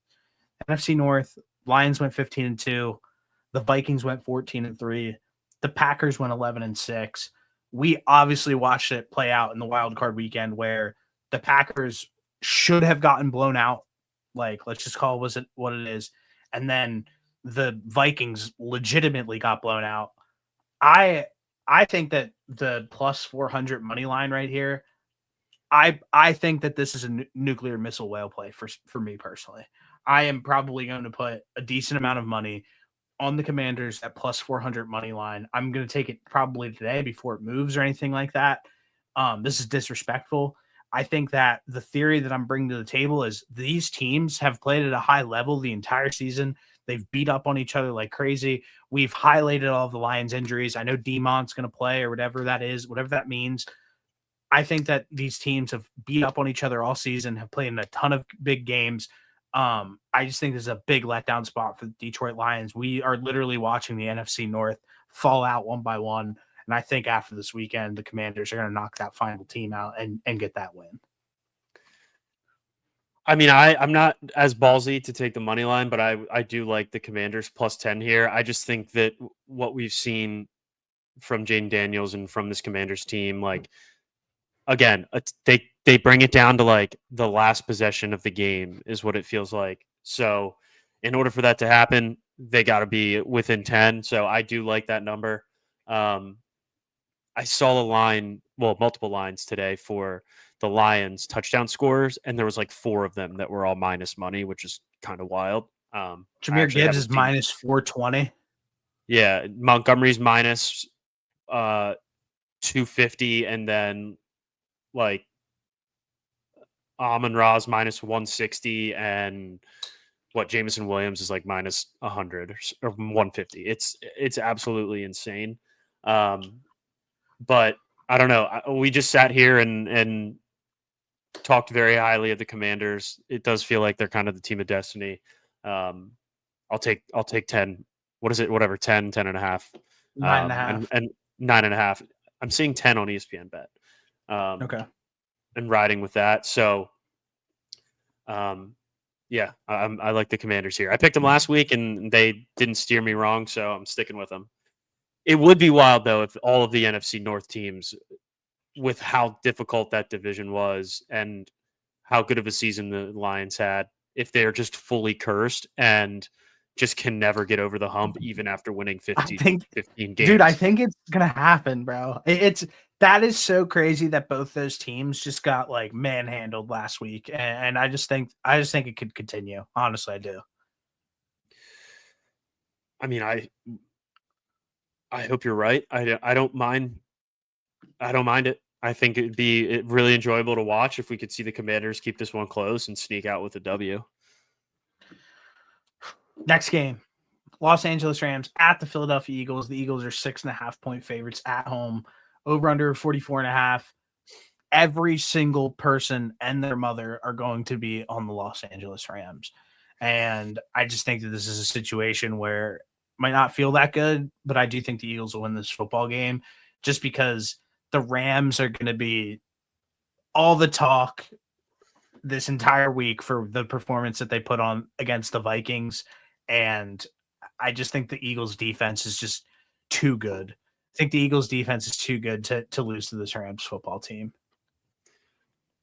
NFC North, Lions went 15-2. The Vikings went 14-3. The Packers went 11-6. We obviously watched it play out in the wild card weekend where the Packers should have gotten blown out. Like, let's just call it what it is. And then the Vikings legitimately got blown out. I think that the plus 400 money line right here, I think that this is a nuclear missile whale play for me personally. I am probably going to put a decent amount of money on the Commanders at plus 400 money line. I'm going to take it probably today before it moves or anything like that. This is disrespectful. I think that the theory that I'm bringing to the table is these teams have played at a high level the entire season. They've beat up on each other like crazy. We've highlighted all of the Lions injuries. I know Demon's going to play or whatever that is, whatever that means. I think that these teams have beat up on each other all season, have played in a ton of big games. I just think this is a big letdown spot for the Detroit Lions. We are literally watching the NFC North fall out one by one. And I think after this weekend, the Commanders are going to knock that final team out and get that win. I mean, I'm not as ballsy to take the money line, but I do like the Commanders plus 10 here. I just think that what we've seen from Jaden Daniels and from this Commanders team, like, again, they bring it down to like the last possession of the game is what it feels like. So in order for that to happen, they got to be within 10. So I do like that number. I saw multiple lines today for the Lions touchdown scores, and there was like 4 of them that were all minus money, which is kind of wild. Jahmyr Gibbs is minus 420. Yeah, Montgomery's minus 250, and then like Amon-Ra's minus 160, and Jameson Williams is like minus 100 or 150. It's absolutely insane. But I don't know. We just sat here and talked very highly of the Commanders. It does feel like they're kind of the team of destiny. I'll take 10. What is it? Whatever, 10, 10 and a half. 9.5. And 9.5. I'm seeing 10 on ESPN bet. Okay. And riding with that. So, yeah, I like the Commanders here. I picked them last week and they didn't steer me wrong, so I'm sticking with them. It would be wild though if all of the NFC North teams, with how difficult that division was and how good of a season the Lions had, if they're just fully cursed and just can never get over the hump even after winning 15 games. Dude, I think it's gonna happen, bro. That is so crazy that both those teams just got like manhandled last week, and I just think it could continue. Honestly, I do. I mean, I hope you're right. I don't mind. I don't mind it. I think it'd be really enjoyable to watch if we could see the Commanders keep this one close and sneak out with a W. Next game, Los Angeles Rams at the Philadelphia Eagles. The Eagles are 6.5-point favorites at home. Over under 44.5. Every single person and their mother are going to be on the Los Angeles Rams. And I just think that this is a situation where it might not feel that good, but I do think the Eagles will win this football game just because the Rams are going to be all the talk this entire week for the performance that they put on against the Vikings. And I just think the Eagles defense is just too good. I think the Eagles defense is too good to lose to this Rams football team.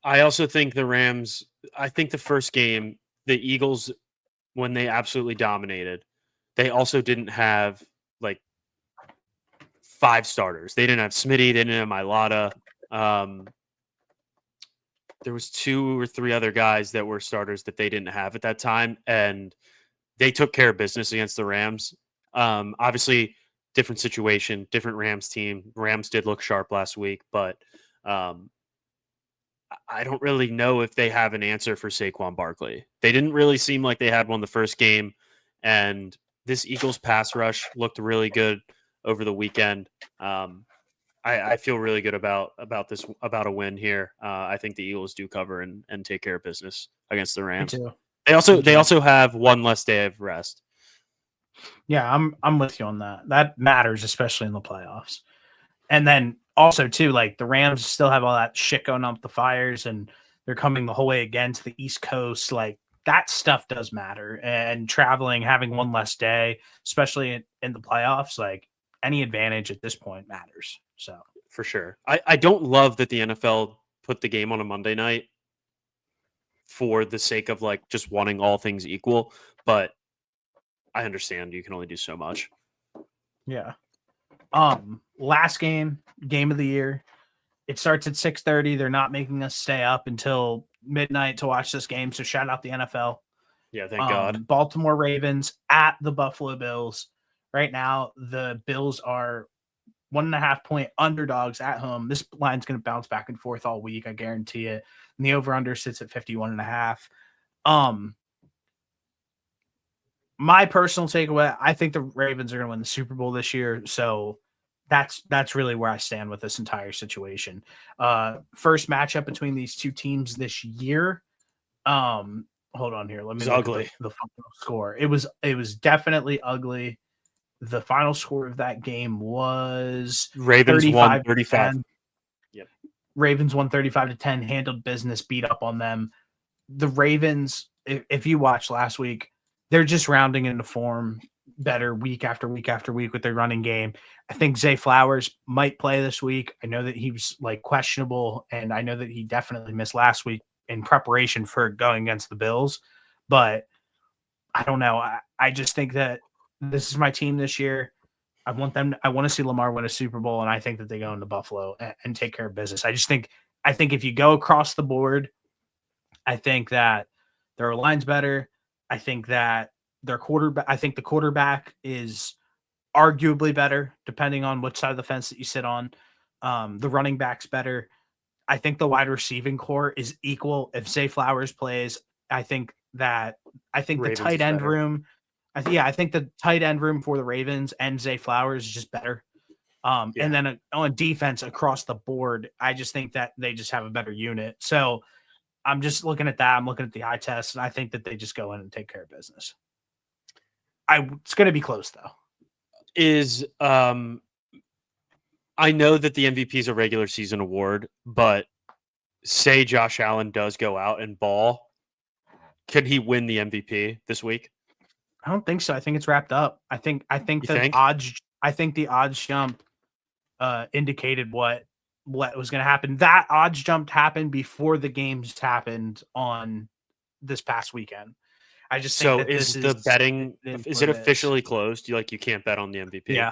I also think the Rams, I think the first game, the Eagles, when they absolutely dominated, they also didn't have like 5 starters. They didn't have Smitty, they didn't have Mailata. There was 2 or 3 other guys that were starters that they didn't have at that time, and they took care of business against the Rams. Obviously, different situation, different Rams team. Rams did look sharp last week, but I don't really know if they have an answer for Saquon Barkley. They didn't really seem like they had one the first game, and this Eagles pass rush looked really good over the weekend. I feel really good about a win here. I think the Eagles do cover and take care of business against the Rams. Me too. They also have one less day of rest. Yeah, I'm with you on that. That matters, especially in the playoffs. And then also too, like the Rams still have all that shit going up the fires, and they're coming the whole way again to the East Coast. Like that stuff does matter. And traveling, having one less day, especially in the playoffs, like any advantage at this point matters. So for sure, I don't love that the NFL put the game on a Monday night for the sake of like just wanting all things equal, but I understand you can only do so much. Yeah. Last game of the year. It starts at 6:30. They're not making us stay up until midnight to watch this game. So shout out the NFL. Yeah, thank God. Baltimore Ravens at the Buffalo Bills. Right now, the Bills are 1.5-point underdogs at home. This line's going to bounce back and forth all week. I guarantee it. And the over-under sits at 51.5. My personal takeaway, I think the Ravens are going to win the Super Bowl this year. So that's really where I stand with this entire situation. First matchup between these two teams this year. Hold on here. Let me look ugly. at the final score. It was definitely ugly. The final score of that game was Ravens won 35. Yep. Ravens won 35-10, handled business, beat up on them. The Ravens, if you watched last week, they're just rounding into form better week after week after week with their running game. I think Zay Flowers might play this week. I know that he was like questionable, and I know that he definitely missed last week in preparation for going against the Bills. But I don't know. I just think that this is my team this year. I want to see Lamar win a Super Bowl, and I think that they go into Buffalo and take care of business. I think if you go across the board, I think that their line's better. I think that the quarterback is arguably better, depending on which side of the fence that you sit on. The running back's better. I think the wide receiving core is equal. If Zay Flowers plays, I think that I think Ravens the tight is end better. room, I think the tight end room for the Ravens and Zay Flowers is just better. Yeah. And then on defense across the board, I just think that they just have a better unit. So I'm just looking at that. I'm looking at the eye test, and I think that they just go in and take care of business. It's going to be close though. I know that the MVP is a regular season award, but say Josh Allen does go out and ball, could he win the MVP this week? I don't think so. I think it's wrapped up. I think You think? the odds jump indicated what was going to happen. That odds jump happened before the games happened on this past weekend. I just think that is the betting is it officially closed? You can't bet on the MVP. Yeah,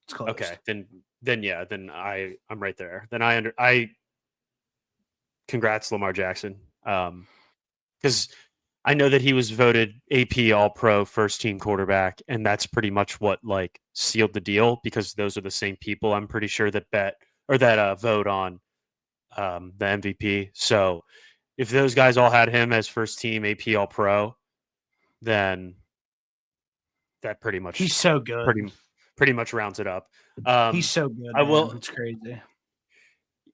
it's closed. Okay, then I'm right there. Then I congrats Lamar Jackson, because I know that he was voted AP All-Pro first team quarterback, and that's pretty much what sealed the deal because those are the same people I'm pretty sure that vote on the MVP. So if those guys all had him as first team AP All-Pro, then that pretty much he's so good. Pretty much rounds it up. He's so good. It's crazy.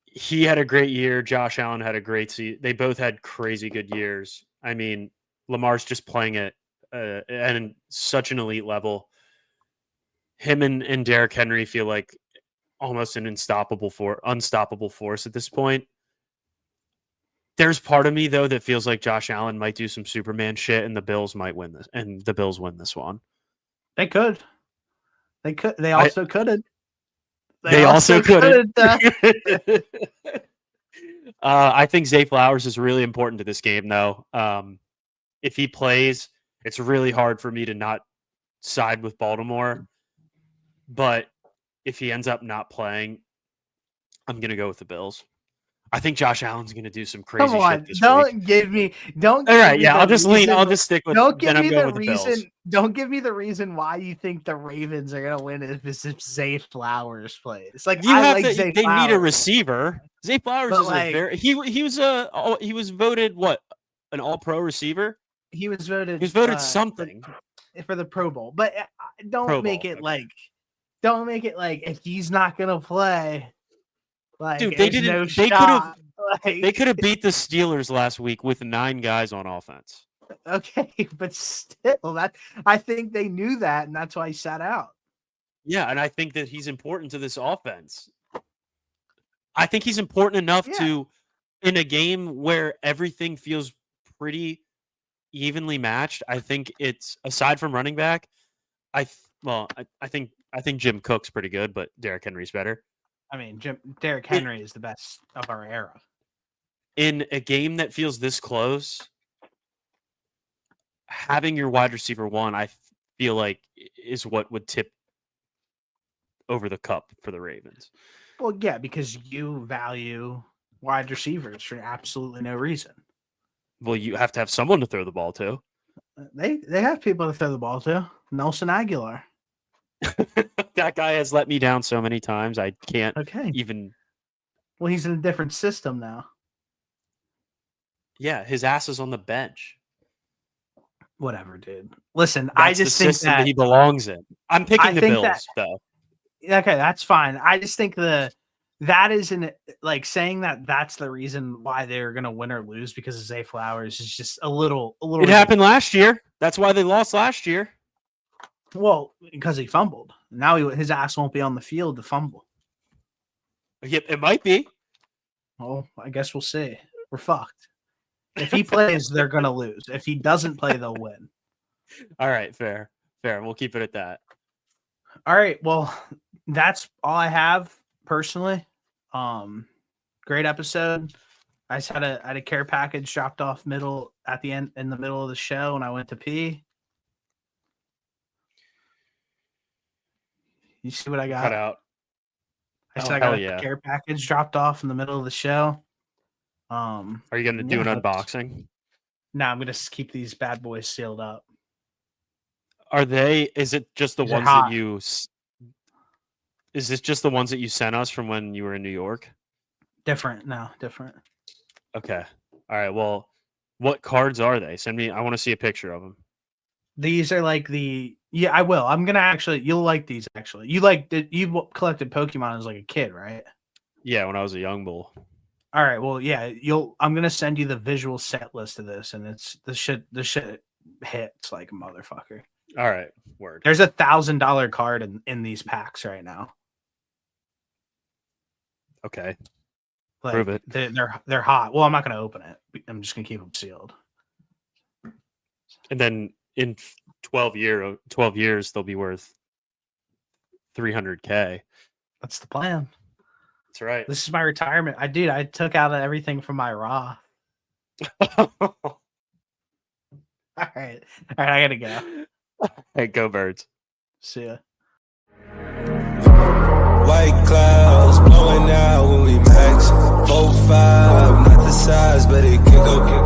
He had a great year. Josh Allen had a great season. They both had crazy good years. I mean, Lamar's just playing at such an elite level. Him and Derrick Henry feel like almost an unstoppable force at this point. There's part of me though that feels like Josh Allen might do some Superman shit, and the Bills might win this, and the Bills win this one. They could. They also couldn't. They also couldn't. I think Zay Flowers is really important to this game, though. If he plays, it's really hard for me to not side with Baltimore. But if he ends up not playing, I'm going to go with the Bills. I think Josh Allen's going to do some crazy shit this week. All right, yeah, I'll just stick with. Don't give me the reason. Don't give me the reason why you think the Ravens are going to win if Zay Flowers plays. They need a receiver. Zay Flowers is he was voted an All-Pro receiver. He was voted something for the Pro Bowl, but don't make it like if he's not going to play. Dude, they didn't. No shot. They could have beat the Steelers last week with 9 guys on offense. Okay, but still, I think they knew that, and that's why he sat out. Yeah, and I think that he's important to this offense. I think he's important enough to, in a game where everything feels pretty evenly matched. I think it's aside from running back. I think Jim Cook's pretty good, but Derrick Henry's better. I mean, Derrick Henry is the best of our era. In a game that feels this close, having your wide receiver one, I feel like, is what would tip over the cup for the Ravens. Well, yeah, because you value wide receivers for absolutely no reason. Well, you have to have someone to throw the ball to. They have people to throw the ball to. Nelson Aguilar. That guy has let me down so many times. I can't even. Well, he's in a different system now. Yeah, his ass is on the bench. Whatever, dude. Listen, I just think that he belongs in. I'm picking the Bills, though. Okay, that's fine. I just think that isn't saying that that's the reason why they're gonna win or lose because of Zay Flowers is just a little. It happened last year. That's why they lost last year. Well, because he fumbled. Now his ass won't be on the field to fumble. Yep, it might be. Well, I guess we'll see. We're fucked. If he plays, they're going to lose. If he doesn't play, they'll win. All right, fair. We'll keep it at that. All right, well, that's all I have personally. Great episode. I just had a care package dropped off in the middle of the show, and I went to pee. You see what I got? Cut out. I said I got a care package dropped off in the middle of the show. Are you going to do an unboxing? No, I'm going to keep these bad boys sealed up. Is it just the ones that you... Is this just the ones that you sent us from when you were in New York? Different. Okay. All right. Well, What cards are they? Send me. I want to see a picture of them. These are like yeah, I will. I'm gonna you'll like these actually. You collected Pokemon as like a kid, right? Yeah, when I was a young bull. All right, well, yeah, I'm gonna send you the visual set list of this, and it's the shit hits like a motherfucker. All right, word. There's $1,000 card in these packs right now. Okay. Like, Prove it. They're hot. Well, I'm not gonna open it. I'm just gonna keep them sealed. And then in 12 years, they'll be worth $300K. That's the plan. That's right. This is my retirement. I took out everything from my Roth. All right, I gotta go. Hey, go Birds. See ya. White clouds blowing out when we max 4-5, not the size, but it can go.